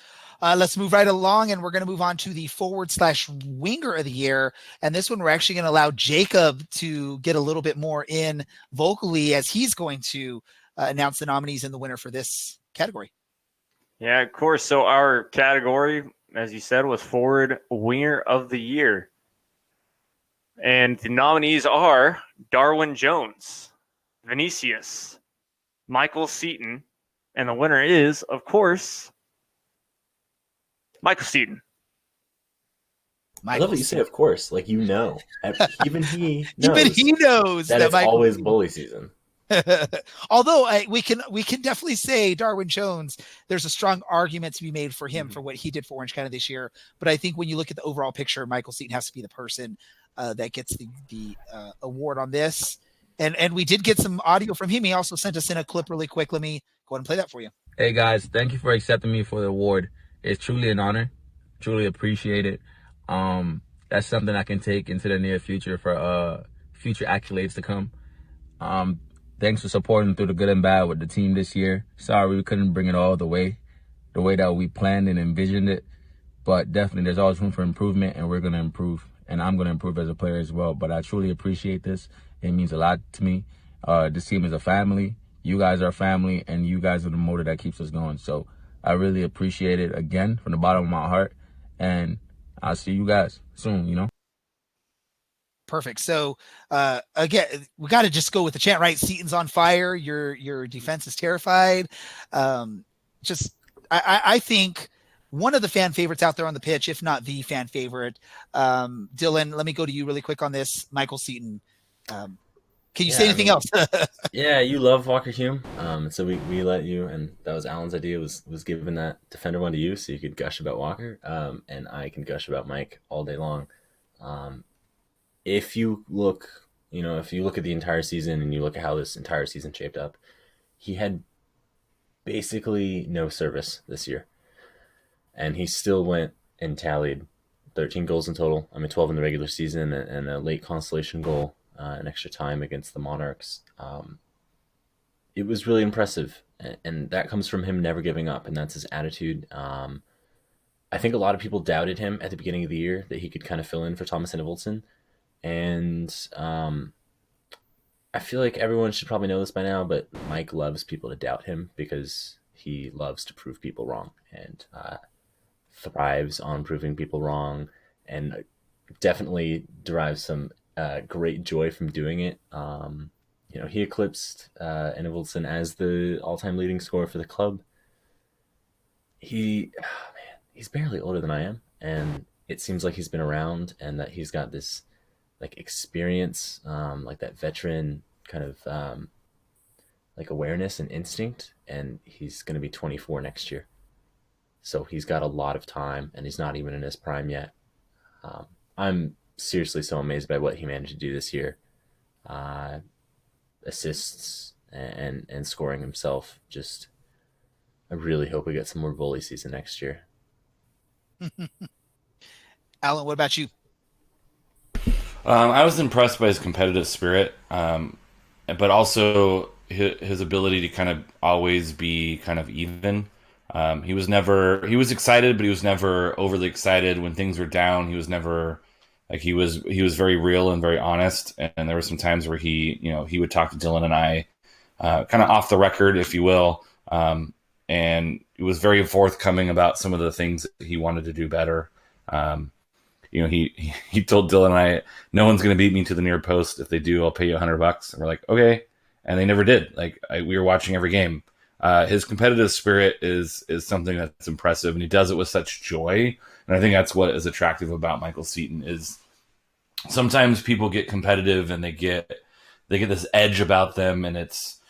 Let's move right along, and we're going to move on to the forward/winger of the year. And this one, we're actually going to allow Jacob to get a little bit more in vocally, as he's going to announce the nominees and the winner for this category. Yeah, of course. So our category, as you said, was forward winger of the year. And the nominees are Darwin Jones, Vinicius, Michael Seaton, and the winner is, of course, Michael Seaton. I love that you say, of course, like even he knows. Even he knows that it's always bully season. Although we can definitely say Darwin Jones, there's a strong argument to be made for him for what he did for Orange County this year. But I think when you look at the overall picture, Michael Seaton has to be the person that gets the award on this. And we did get some audio from him. He also sent us in a clip really quick. Let me go ahead and play that for you. Hey guys, thank you for accepting me for the award. It's truly an honor. Truly appreciate it. That's something I can take into the near future for future accolades to come. Thanks for supporting through the good and bad with the team this year. Sorry we couldn't bring it all the way that we planned and envisioned it. But definitely there's always room for improvement, and we're going to improve. And I'm going to improve as a player as well. But I truly appreciate this. It means a lot to me. This team is a family. You guys are family, and you guys are the motor that keeps us going. So I really appreciate it again from the bottom of my heart. And I'll see you guys soon, you know? Perfect. So again, we got to just go with the chant, right? Seaton's on fire. Your defense is terrified. I think one of the fan favorites out there on the pitch, if not the fan favorite. Dylan, let me go to you really quick on this. Michael Seaton. Can you say anything else? Yeah, you love Walker Hume. So we let you, and that was Alan's idea, was giving that defender one to you so you could gush about Walker. And I can gush about Mike all day long. If you look at the entire season and you look at how this entire season shaped up, he had basically no service this year. And he still went and tallied 13 goals in total. 12 in the regular season and a late consolation goal, an extra time against the Monarchs. It was really impressive. And that comes from him never giving up, and that's his attitude. I think a lot of people doubted him at the beginning of the year that he could kind of fill in for Thomas Enevoldsen. And I feel like everyone should probably know this by now, but Mike loves people to doubt him because he loves to prove people wrong and thrives on proving people wrong, and definitely derives some great joy from doing it. He eclipsed Enevoldsen as the all-time leading scorer for the club. He's barely older than I am, and it seems like he's been around and that he's got this experience, like that veteran kind of awareness and instinct, and he's going to be 24 next year. So he's got a lot of time, and he's not even in his prime yet. I'm seriously so amazed by what he managed to do this year. Assists and scoring himself. Just, I really hope we get some more volley season next year. Alan, what about you? I was impressed by his competitive spirit, but also his ability to kind of always be kind of even. He was excited, but he was never overly excited. When things were down, he was never he was very real and very honest. And there were some times where he would talk to Dylan and I, kind of off the record, if you will. And he was very forthcoming about some of the things that he wanted to do better. He told Dylan and I, no one's going to beat me to the near post. If they do, I'll pay you $100. And we're like, okay. And they never did. We were watching every game. His competitive spirit is something that's impressive, and he does it with such joy. And I think that's what is attractive about Michael Seaton. Is sometimes people get competitive and they get this edge about them, and it's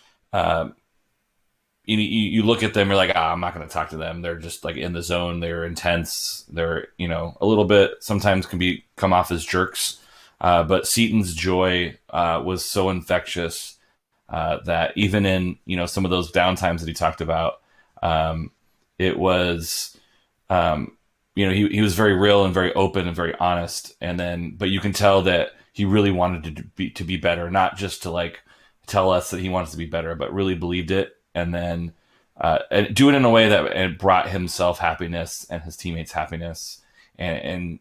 you look at them, you're like, I'm not going to talk to them. They're just in the zone. They're intense. They're a little bit sometimes can come off as jerks. But Seaton's joy was so infectious that even in some of those downtimes that he talked about, it was he was very real and very open and very honest. But you can tell that he really wanted to be better, not just to tell us that he wants to be better, but really believed it. And then and do it in a way that it brought himself happiness and his teammates happiness. And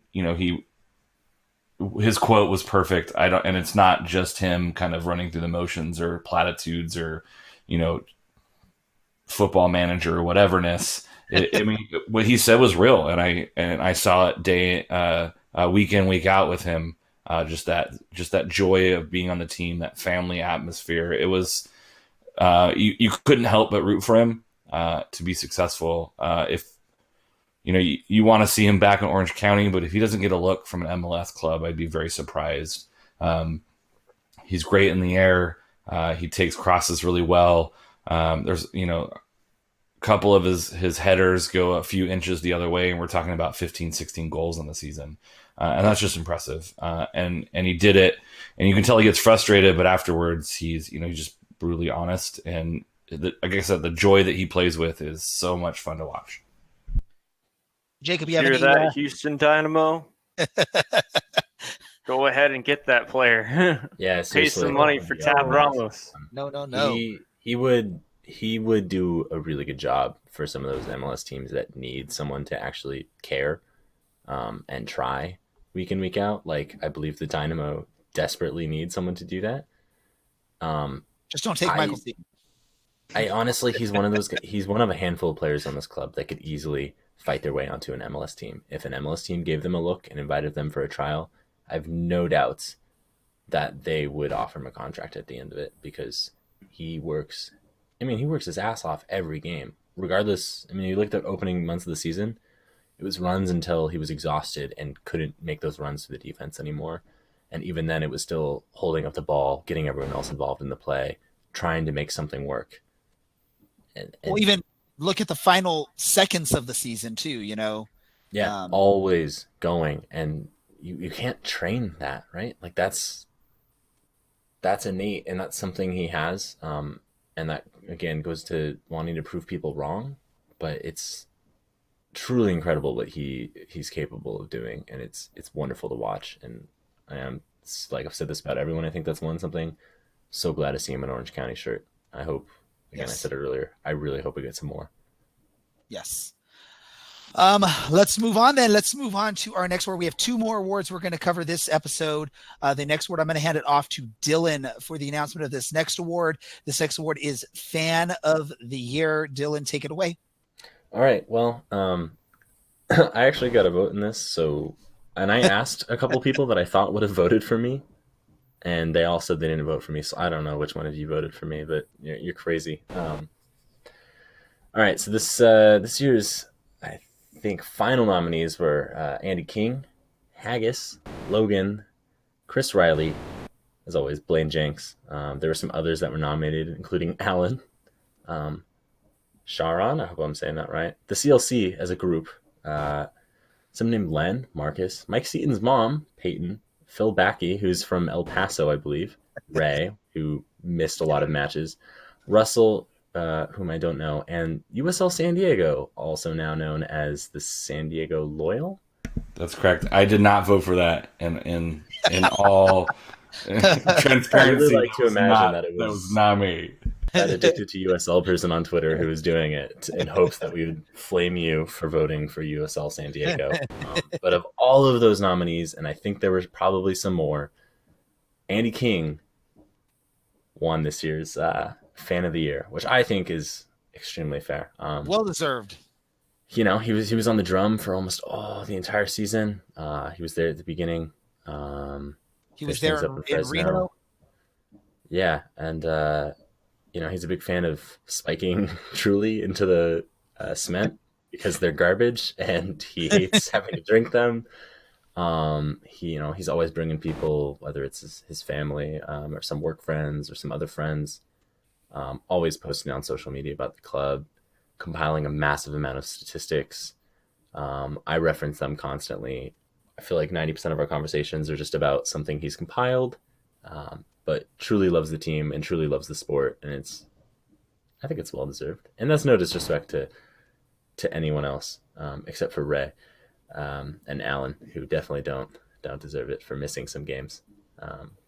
his quote was perfect. And it's not just him kind of running through the motions or platitudes or, football manager or whateverness. What he said was real. And I saw it week in, week out with him. Just that joy of being on the team, that family atmosphere. It was, you couldn't help but root for him to be successful. If you want to see him back in Orange County, but if he doesn't get a look from an MLS club, I'd be very surprised. He's great in the air. He takes crosses really well. There's a couple of his headers go a few inches the other way, and we're talking about 15, 16 goals on the season. And that's just impressive. And he did it, and you can tell he gets frustrated, but afterwards he's just brutally honest, and like I said, the joy that he plays with is so much fun to watch. Jacob, you have Hear any, that, Houston Dynamo? Go ahead and get that player. Yeah, Pay seriously. some money for Tab Ramos. No. He would do a really good job for some of those MLS teams that need someone to actually care and try week in, week out. Like, I believe the Dynamo desperately needs someone to do that. Just don't take Michael Seaton. I honestly, he's one of a handful of players on this club that could easily fight their way onto an MLS team. If an MLS team gave them a look and invited them for a trial, I have no doubts that they would offer him a contract at the end of it, because he works his ass off every game. Regardless, you look at the opening months of the season, it was runs until he was exhausted and couldn't make those runs to the defense anymore. And even then, it was still holding up the ball, getting everyone else involved in the play, trying to make something work. And even look at the final seconds of the season too, Yeah, always going. And you can't train that, right? Like, that's innate, and that's something he has. And that, again, goes to wanting to prove people wrong. But it's truly incredible what he's capable of doing, and it's wonderful to watch. And I am, like I've said this about everyone, I think that's something. So glad to see him in an Orange County shirt. I hope, again, I said it earlier, I really hope we get some more. Yes. Let's move on then. Let's move on to our next award. We have 2 more awards we're going to cover this episode. The next award, I'm going to hand it off to Dylan for the announcement of this next award. This next award is Fan of the Year. Dylan, take it away. All right. Well, I actually got a vote in this. And I asked a couple people that I thought would have voted for me, and they all said they didn't vote for me. So I don't know which one of you voted for me, but you're crazy. All right. So this year's, I think, final nominees were Andy King, Haggis, Logan, Chris Riley, as always, Blaine Jenks. There were some others that were nominated, including Alan, Sharon, I hope I'm saying that right, the CLC as a group, some named Len, Marcus, Mike Seaton's mom, Peyton, Phil Backey, who's from El Paso, I believe, Ray, who missed a lot of matches, Russell, whom I don't know, and USL San Diego, also now known as the San Diego Loyal. That's correct. I did not vote for that, in all transparency. I really like to imagine that it was not me. That addicted to USL person on Twitter who was doing it in hopes that we would flame you for voting for USL San Diego. But of all of those nominees, and I think there was probably some more, Andy King won this year's Fan of the Year, which I think is extremely fair. Well deserved. He was on the drum for almost the entire season. He was there at the beginning. He was there in Reno. Yeah, and he's a big fan of spiking Truly into the cement because they're garbage, and he hates having to drink them. He's always bringing people, whether it's his family or some work friends or some other friends, always posting on social media about the club, compiling a massive amount of statistics. I reference them constantly. I feel like 90% of our conversations are just about something he's compiled, but truly loves the team and truly loves the sport, and I think it's well deserved. And that's no disrespect to anyone else except for Ray and Alan, who definitely don't deserve it for missing some games.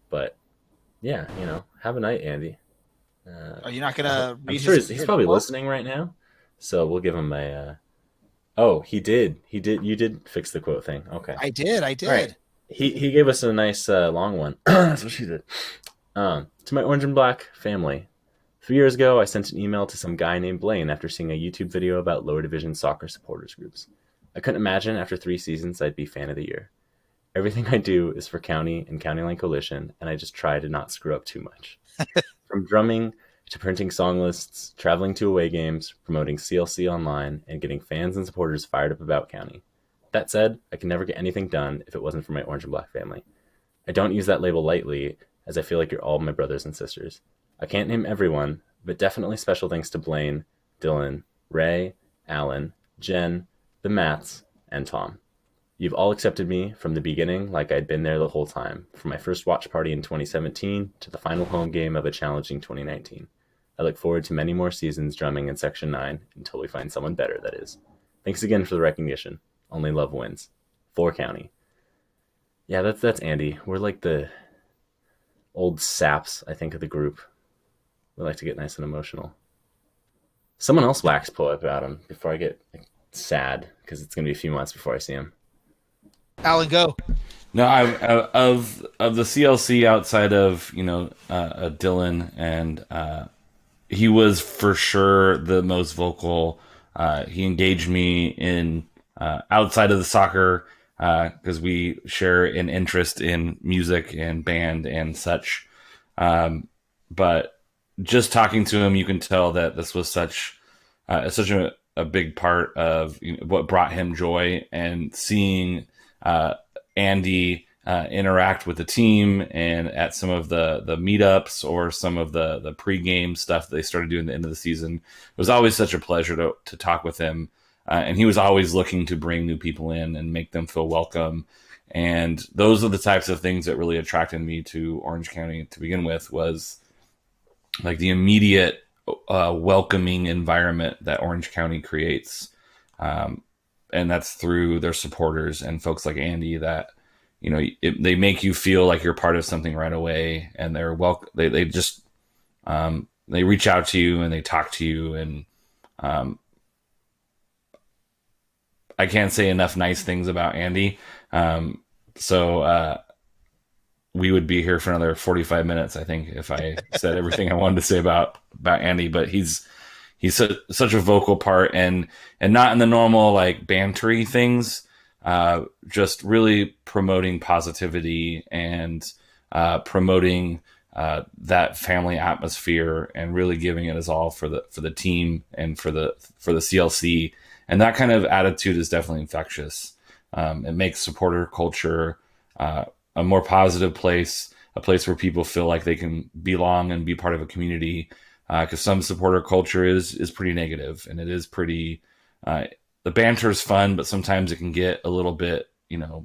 But yeah, have a night, Andy. Are you not gonna? I'm sure he's probably listening right now, so we'll give him a. Oh, he did. You did fix the quote thing. Okay. I did. All right. He gave us a nice long one. That's what she did. To my Orange and Black family, 3 years ago, I sent an email to some guy named Blaine after seeing a YouTube video about lower division soccer supporters groups. I couldn't imagine after 3 seasons I'd be Fan of the Year. Everything I do is for County and County Line Coalition, and I just try to not screw up too much. From drumming to printing song lists, traveling to away games, promoting CLC online, and getting fans and supporters fired up about County. That said, I can never get anything done if it wasn't for my Orange and Black family. I don't use that label lightly, as I feel like you're all my brothers and sisters. I can't name everyone, but definitely special thanks to Blaine, Dylan, Ray, Alan, Jen, the Mats, and Tom. You've all accepted me from the beginning like I'd been there the whole time, from my first watch party in 2017 to the final home game of a challenging 2019. I look forward to many more seasons drumming in Section 9 until we find someone better, that is. Thanks again for the recognition. Only love wins. For County. Yeah, that's Andy. We're like the old saps, I think, of the group. We like to get nice and emotional. Someone else wax poet about him before I get sad, because it's gonna be a few months before I see him. Alan, go. No, of the CLC outside of Dylan, and he was for sure the most vocal. He engaged me in outside of the soccer because we share an interest in music and band and such. But just talking to him, you can tell that this was such a big part of what brought him joy, and seeing Andy interact with the team and at some of the meetups or some of the pregame stuff that they started doing at the end of the season. It was always such a pleasure to talk with him. And he was always looking to bring new people in and make them feel welcome. And those are the types of things that really attracted me to Orange County to begin with, was like the immediate welcoming environment that Orange County creates. And that's through their supporters and folks like Andy that, they make you feel like you're part of something right away, and they're they just they reach out to you and they talk to you, and I can't say enough nice things about Andy. So we would be here for another 45 minutes, I think, if I said everything I wanted to say about Andy. But he's such a vocal part, and not in the normal like bantery things. Just really promoting positivity and promoting that family atmosphere, and really giving it his all for the team and for the CLC. And that kind of attitude is definitely infectious. It makes supporter culture a more positive place, a place where people feel like they can belong and be part of a community. Because some supporter culture is pretty negative, and it is pretty. The banter is fun, but sometimes it can get a little bit,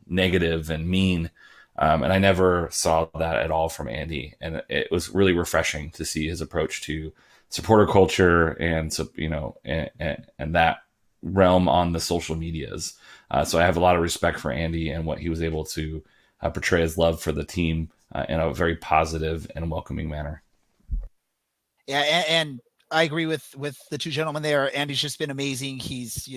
negative and mean. And I never saw that at all from Andy, and it was really refreshing to see his approach to supporter culture and and that realm on the social medias. So I have a lot of respect for Andy and what he was able to portray his love for the team in a very positive and welcoming manner. Yeah, and I agree with the two gentlemen there. Andy's just been amazing. He's,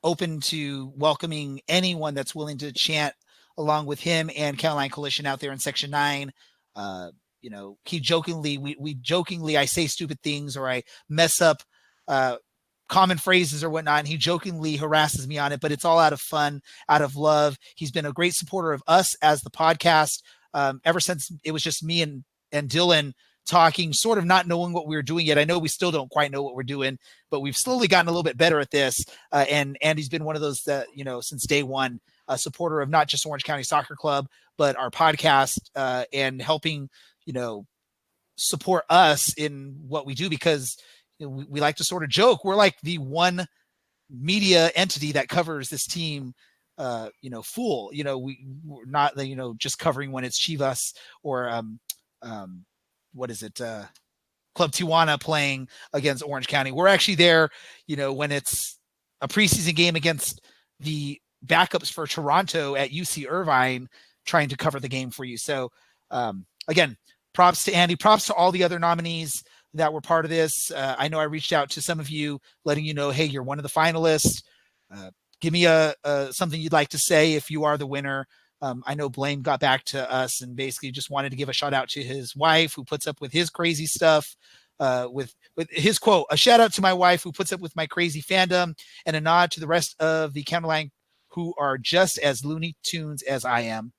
open to welcoming anyone that's willing to chant along with him and Caroline Coalition out there in Section 9. He jokingly, we jokingly, I say stupid things or I mess up common phrases or whatnot, and he jokingly harasses me on it, but it's all out of fun, out of love. He's been a great supporter of us as the podcast ever since it was just me and Dylan talking, sort of not knowing what we were doing yet. I know we still don't quite know what we're doing, but we've slowly gotten a little bit better at this. And Andy's been one of those that, since day one, a supporter of not just Orange County Soccer Club, but our podcast and helping, support us in what we do, because we like to sort of joke. We're like the one media entity that covers this team, full, we're not, just covering when it's Chivas or, what is it? Club Tijuana playing against Orange County. We're actually there, when it's a preseason game against the backups for Toronto at UC Irvine, trying to cover the game for you. So again, props to Andy, props to all the other nominees that were part of this. I know I reached out to some of you letting you know, hey, you're one of the finalists. Give me something you'd like to say if you are the winner. I know Blaine got back to us and basically just wanted to give a shout out to his wife who puts up with his crazy stuff, with his quote, "A shout out to my wife who puts up with my crazy fandom, and a nod to the rest of the Counterline who are just as Looney Tunes as I am."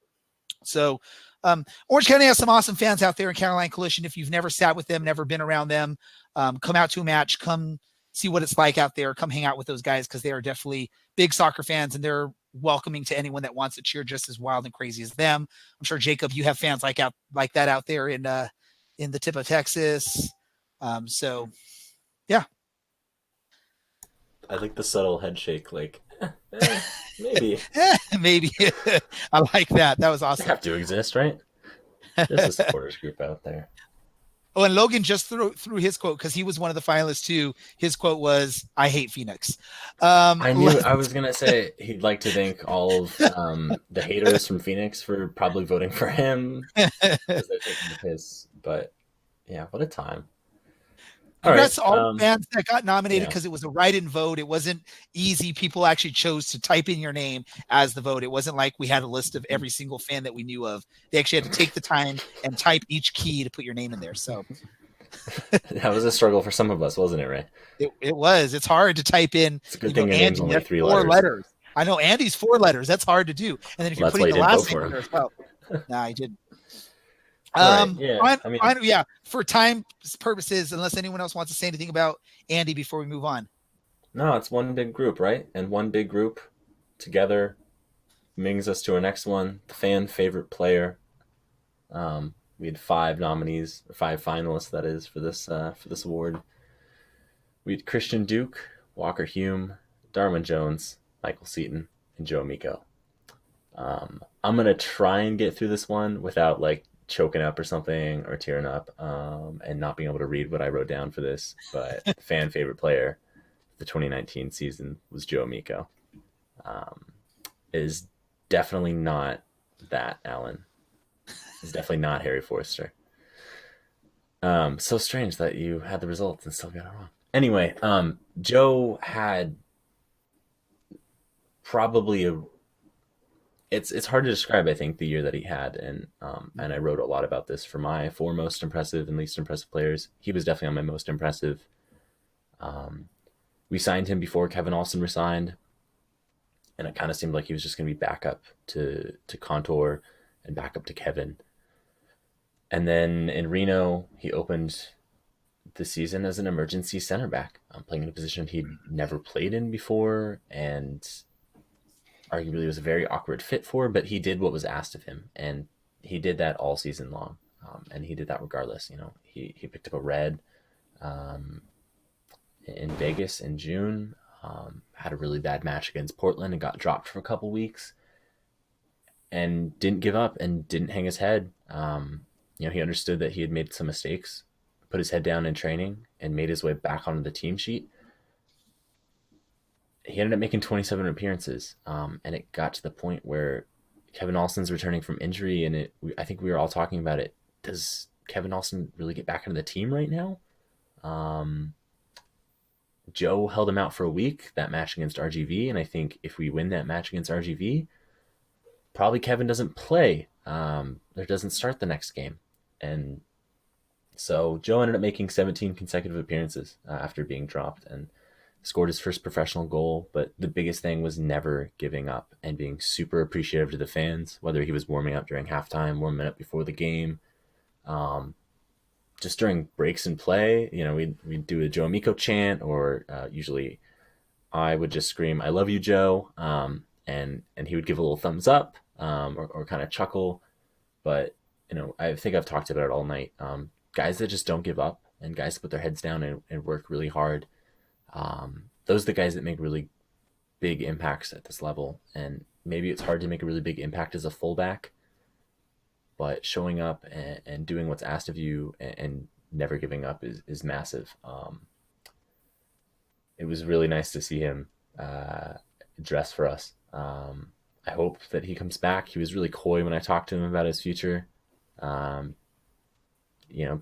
So Orange County has some awesome fans out there in Caroline Coalition. If you've never sat with them, never been around them, come out to a match, come see what it's like out there, come hang out with those guys, because they are definitely big soccer fans, and they're welcoming to anyone that wants to cheer just as wild and crazy as them. I'm sure, Jacob, you have fans like that out there in the tip of Texas. So yeah. I like the subtle head shake, like maybe. Maybe. I like that. That was awesome. They have to exist, right? There's a supporters group out there. Oh, and Logan just threw his quote because he was one of the finalists too. His quote was, "I hate Phoenix." I was gonna say he'd like to thank all of the haters from Phoenix for probably voting for him because they're taking the piss. But yeah, what a time! Congrats to all fans that got nominated because it was a write-in vote. It wasn't easy. People actually chose to type in your name as the vote. It wasn't like we had a list of every single fan that we knew of. They actually had to take the time and type each key to put your name in there. So that was a struggle for some of us, wasn't it, Ray? It was. It's hard to type in. It's a good thing your name's only 3 letters. I know Andy's 4 letters. That's hard to do. And then if you're putting the last name in there as well. Nah, I didn't. For time purposes, unless anyone else wants to say anything about Andy before we move on. No, it's one big group, right? And one big group together brings us to our next one, the fan favorite player. We had 5 nominees, or 5 finalists, that is, for this award. We had Christian Duke, Walker Hume, Darwin Jones, Michael Seaton, and Joe Amico. I'm gonna try and get through this one without choking up or something or tearing up and not being able to read what I wrote down for this, but fan favorite player the 2019 season was Joe Amico. Is definitely not that, Alan. Is definitely not Harry Forster. So strange that you had the results and still got it wrong. Anyway, Joe had probably it's hard to describe, I think, the year that he had, and I wrote a lot about this for my 4 most impressive and least impressive players. He was definitely on my most impressive. We signed him before Kevin Alston resigned, and it kind of seemed like he was just going to be backup to Contour and backup to Kevin. And then in Reno, he opened the season as an emergency center back, playing in a position he'd never played in before, and arguably was a very awkward fit for, but he did what was asked of him, and he did that all season long, and he did that regardless. He picked up a red in Vegas in June, had a really bad match against Portland and got dropped for a couple weeks, and didn't give up and didn't hang his head. He understood that he had made some mistakes, put his head down in training, and made his way back onto the team sheet. He ended up making 27 appearances, and it got to the point where Kevin Alston's returning from injury, and I think we were all talking about it. Does Kevin Alston really get back into the team right now? Joe held him out for a week, that match against RGV, and I think if we win that match against RGV, probably Kevin doesn't play, or doesn't start the next game. And so Joe ended up making 17 consecutive appearances after being dropped, and scored his first professional goal. But the biggest thing was never giving up and being super appreciative to the fans, whether he was warming up during halftime, warming up before the game, just during breaks in play. We'd do a Joe Amico chant, or usually I would just scream, "I love you, Joe," and he would give a little thumbs up, or kind of chuckle. But I think I've talked about it all night. Guys that just don't give up, and guys that put their heads down and work really hard. Those are the guys that make really big impacts at this level. And maybe it's hard to make a really big impact as a fullback, but showing up and doing what's asked of you and never giving up is massive. It was really nice to see him dress for us. I hope that he comes back. He was really coy when I talked to him about his future. But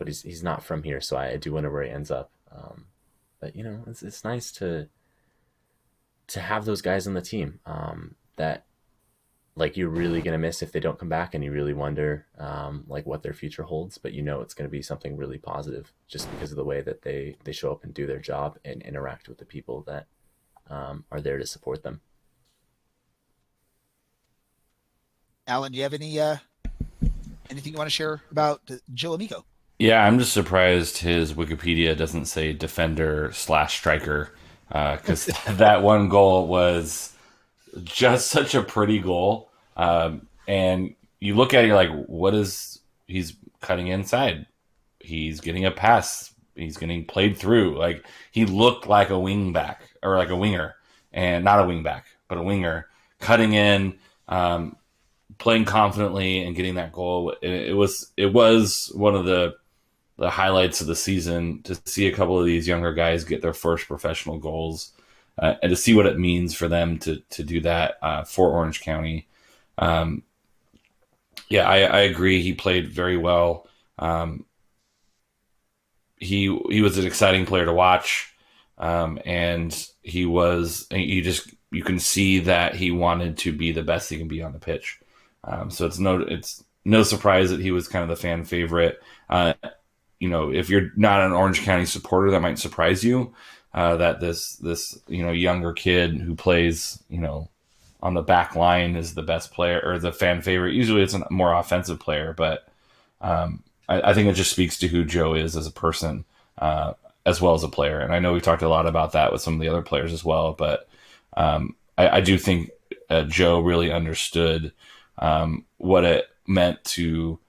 he's not from here, so I do wonder where he ends up. But it's nice to have those guys on the team that you're really gonna miss if they don't come back, and you really wonder what their future holds. But it's gonna be something really positive just because of the way that they show up and do their job and interact with the people that are there to support them. Alan, do you have anything you want to share about Joe Amico? Yeah, I'm just surprised his Wikipedia doesn't say defender/striker, because that one goal was just such a pretty goal. And you look at it, you're like, he's cutting inside. He's getting a pass. He's getting played through. He looked like a wing back, or like a winger, and not a wing back, but a winger, cutting in, playing confidently and getting that goal. It was one of the the highlights of the season, to see a couple of these younger guys get their first professional goals, and to see what it means for them to do that for Orange County. Yeah, I agree. He played very well. He was an exciting player to watch, and you can see that he wanted to be the best he can be on the pitch. So it's no surprise that he was kind of the fan favorite. If you're not an Orange County supporter, that might surprise you, that this younger kid who plays on the back line is the best player or the fan favorite. Usually it's a more offensive player, but I think it just speaks to who Joe is as a person, as well as a player. And I know we've talked a lot about that with some of the other players as well, but I do think Joe really understood what it meant to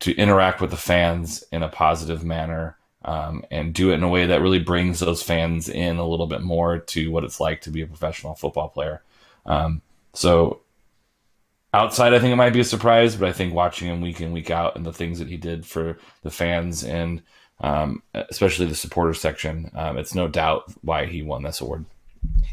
interact with the fans in a positive manner, and do it in a way that really brings those fans in a little bit more to what it's like to be a professional football player. So outside, I think it might be a surprise, but I think watching him week in, week out, and the things that he did for the fans and especially the supporter section, it's no doubt why he won this award.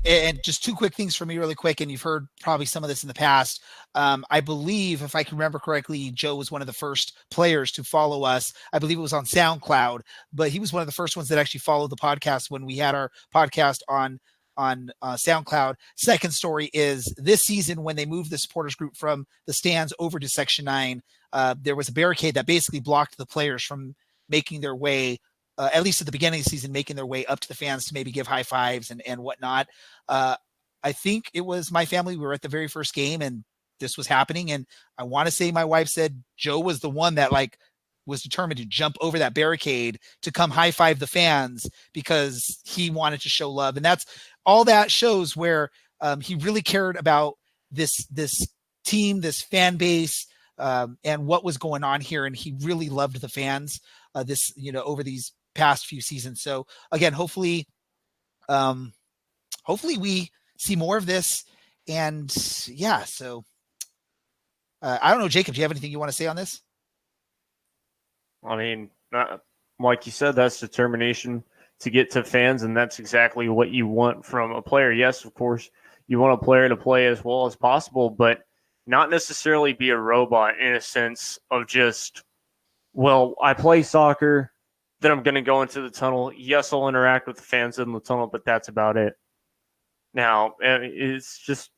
And just two quick things for me really quick, and you've heard probably some of this in the past. I believe, if I can remember correctly, Joe was one of the first players to follow us. I believe it was on SoundCloud, but he was one of the first ones that actually followed the podcast when we had our podcast on SoundCloud. Second story is this season when they moved the supporters group from the stands over to Section 9, there was a barricade that basically blocked the players from making their way, at least at the beginning of the season, making their way up to the fans to maybe give high fives and whatnot. I think it was my family. We were at the very first game and this was happening. And I want to say my wife said Joe was the one that was determined to jump over that barricade to come high five the fans because he wanted to show love. And that's all that shows where he really cared about this team, this fan base, and what was going on here. And he really loved the fans over these past few seasons. So again, hopefully we see more of this. And yeah, so I don't know, Jacob, do you have anything you want to say on this? I mean, like you said, that's determination to get to fans, and that's exactly what you want from a player. Yes, of course, you want a player to play as well as possible, but not necessarily be a robot in a sense of just, well, I play soccer, then I'm going to go into the tunnel. Yes, I'll interact with the fans in the tunnel, but that's about it. Now, it's just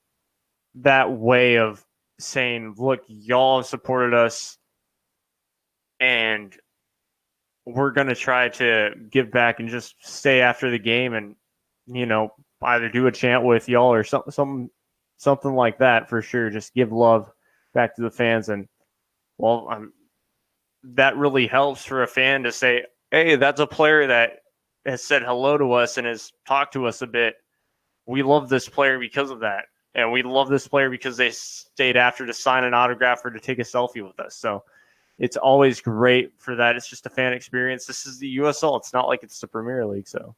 that way of saying, look, y'all have supported us, and we're going to try to give back and just stay after the game and, either do a chant with y'all or something like that for sure. Just give love back to the fans. And, that really helps for a fan to say, hey, that's a player that has said hello to us and has talked to us a bit. We love this player because of that. And we love this player because they stayed after to sign an autograph or to take a selfie with us. So it's always great for that. It's just a fan experience. This is the USL. It's not like it's the Premier League. So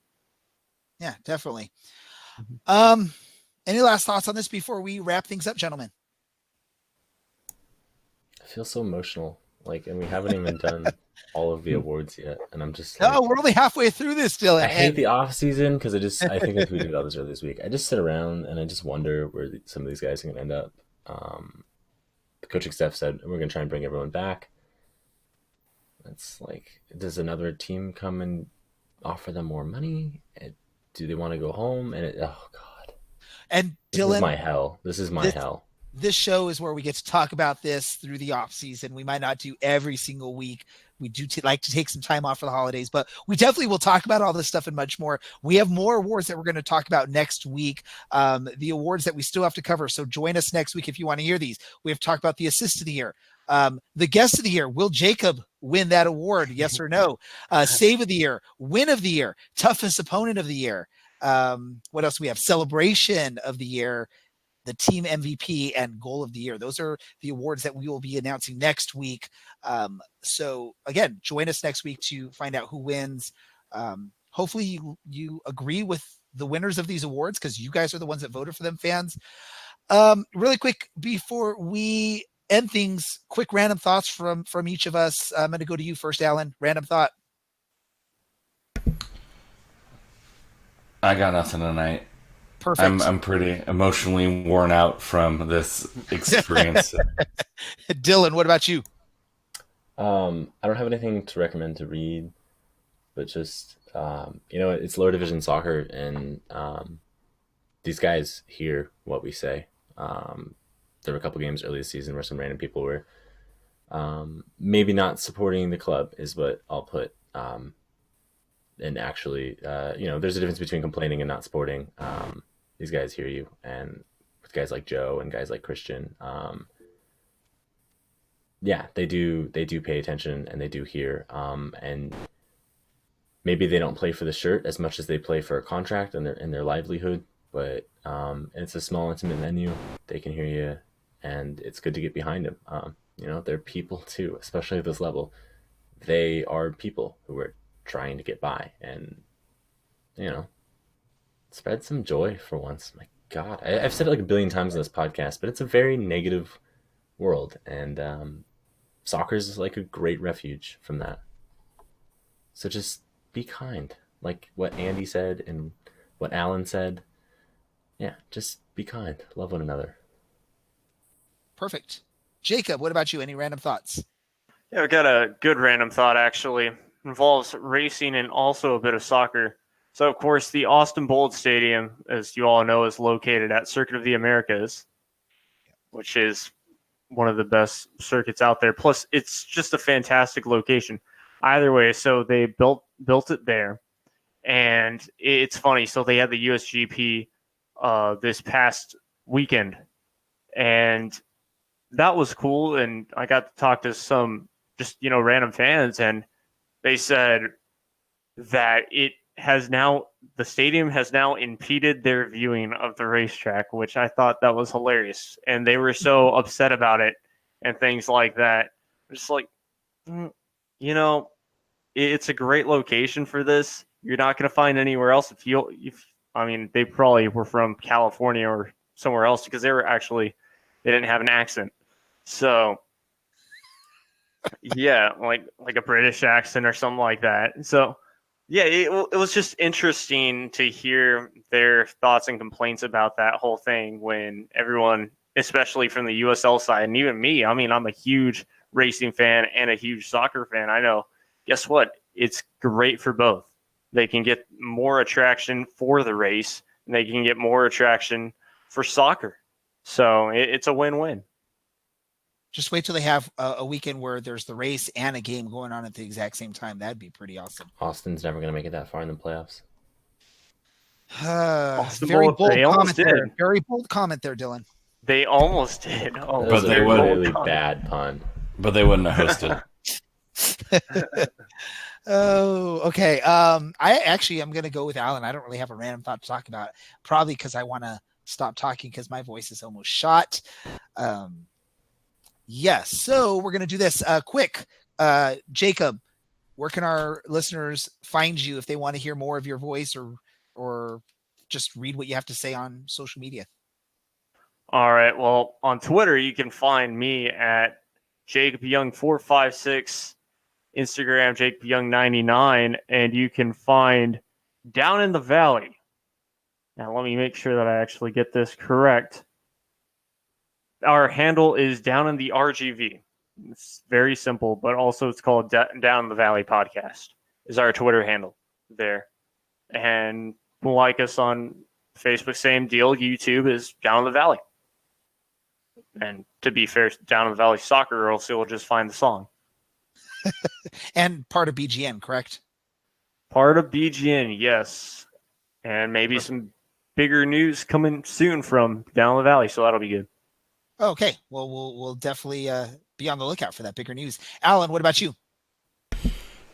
yeah, definitely. Any last thoughts on this before we wrap things up, gentlemen? I feel so emotional. And we haven't even done all of the awards yet. And I'm just we're only halfway through this still. I hate the off season because I think I tweeted about this earlier this week. I just sit around and I just wonder where some of these guys are going to end up. The coaching staff said we're going to try and bring everyone back. It's does another team come and offer them more money? Do they want to go home? And oh God. And Dylan, this is my hell. This is my hell. This show is where we get to talk about this through the off season. We might not do every single week. We do like to take some time off for the holidays, but we definitely will talk about all this stuff and much more. We have more awards that we're going to talk about next week. The awards that we still have to cover. So join us next week if you want to hear these. We have to talk about the assist of the year. The guest of the year, will Jacob win that award? Yes or no? Save of the year, win of the year, toughest opponent of the year. What else do we have? Celebration of the year, the team MVP, and goal of the year. Those are the awards that we will be announcing next week. So again, join us next week to find out who wins. Hopefully you agree with the winners of these awards because you guys are the ones that voted for them, fans. Really quick before we end things, quick random thoughts from each of us. I'm going to go to you first, Alan. Random thought. I got nothing tonight. Perfect. I'm pretty emotionally worn out from this experience. Dylan, what about you? I don't have anything to recommend to read, but just it's lower division soccer, and these guys hear what we say. There were a couple games early this season where some random people were maybe not supporting the club, is what I'll put. And actually, there's a difference between complaining and not supporting. These guys hear you, and with guys like Joe and guys like Christian, they do pay attention, and they do hear. And maybe they don't play for the shirt as much as they play for a contract and their livelihood, but it's a small, intimate venue. They can hear you, and it's good to get behind them. They're people too, especially at this level. They are people who are trying to get by, and spread some joy for once. My God, I've said it like a billion times in this podcast, but it's a very negative world, and soccer is like a great refuge from that. So just be kind, like what Andy said and what Alan said. Yeah, just be kind, love one another. Perfect. Jacob, what about you? Any random thoughts? Yeah, I've got a good random thought, actually. Involves racing and also a bit of soccer. So, of course, the Austin Bold Stadium, as you all know, is located at Circuit of the Americas, which is one of the best circuits out there. Plus, it's just a fantastic location. Either way, so they built it there. And it's funny. So they had the USGP this past weekend. And that was cool. And I got to talk to some just, random fans. And they said that the stadium has now impeded their viewing of the racetrack, which I thought that was hilarious. And they were so upset about it and things like that. Just like, it's a great location for this. You're not going to find anywhere else. They probably were from California or somewhere else, because they didn't have an accent. So yeah, like a British accent or something like that. So yeah, it was just interesting to hear their thoughts and complaints about that whole thing, when everyone, especially from the USL side, and even me, I'm a huge racing fan and a huge soccer fan. I know, guess what? It's great for both. They can get more attraction for the race, and they can get more attraction for soccer. So it's a win-win. Just wait till they have a weekend where there's the race and a game going on at the exact same time. That'd be pretty awesome. Austin's never going to make it that far in the playoffs. Very bold comment there. Very bold comment there, Dylan. They almost did. Oh, but they would really bad pun. But they wouldn't have hosted. Oh, okay. I'm going to go with Alan. I don't really have a random thought to talk about. Probably because I want to stop talking because my voice is almost shot. Yes. So we're going to do this quick. Jacob, where can our listeners find you if they want to hear more of your voice or just read what you have to say on social media? All right. Well, on Twitter, you can find me at JacobYoung456, Instagram, JacobYoung99, and you can find Down in the Valley. Now, let me make sure that I actually get this correct. Our handle is Down in the RGV. It's very simple, but also it's called Down in the Valley Podcast is our Twitter handle there. And like us on Facebook, same deal. YouTube is Down in the Valley. And to be fair, Down in the Valley Soccer, or else you'll just find the song. And part of BGN, correct? Part of BGN, yes. And maybe some bigger news coming soon from Down in the Valley, so that'll be good. Okay, well, we'll definitely be on the lookout for that bigger news. Alan, what about you?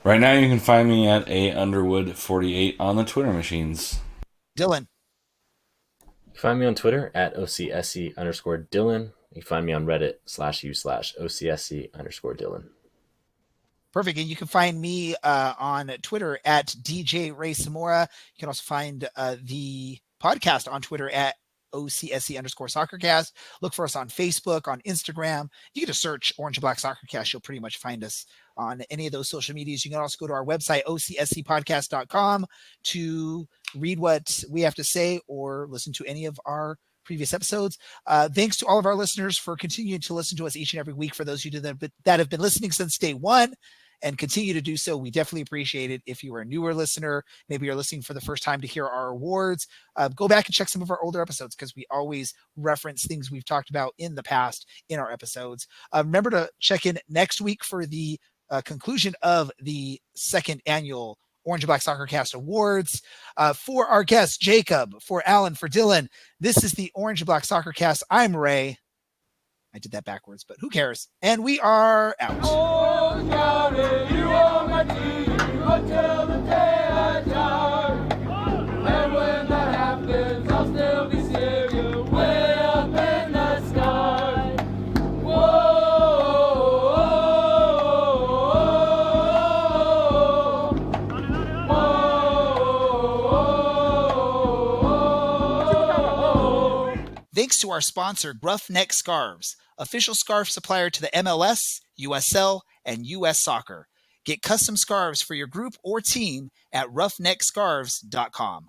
Right now, you can find me at Underwood48 on the Twitter machines. Dylan. You can find me on Twitter at OCSC_Dylan. You can find me on Reddit /u/OCSC_Dylan. Perfect. And you can find me on Twitter at DJ Ray Samora. You can also find the podcast on Twitter at OCSC_SoccerCast. Look for us on Facebook, on Instagram. You can just search Orange and Black SoccerCast. You'll pretty much find us on any of those social medias. You can also go to our website, OCSCpodcast.com, to read what we have to say or listen to any of our previous episodes. Thanks to all of our listeners for continuing to listen to us each and every week. For those of you that have been listening since day one and continue to do so, we definitely appreciate it. If you are a newer listener, maybe you're listening for the first time to hear our awards, go back and check some of our older episodes, because we always reference things we've talked about in the past in our episodes. Remember to check in next week for the conclusion of the second annual Orange Black SoccerCast Awards. For our guests, Jacob, for Alan, for Dylan, this is the Orange Black SoccerCast. I'm Ray. I did that backwards, but who cares? And we are out. Oh, County, you are my team until the day I die. And when that happens, I'll still be seeing you way up in the sky. Whoa. Thanks to our sponsor, Roughneck Scarves, official scarf supplier to the MLS, USL, and US Soccer. Get custom scarves for your group or team at roughneckscarves.com.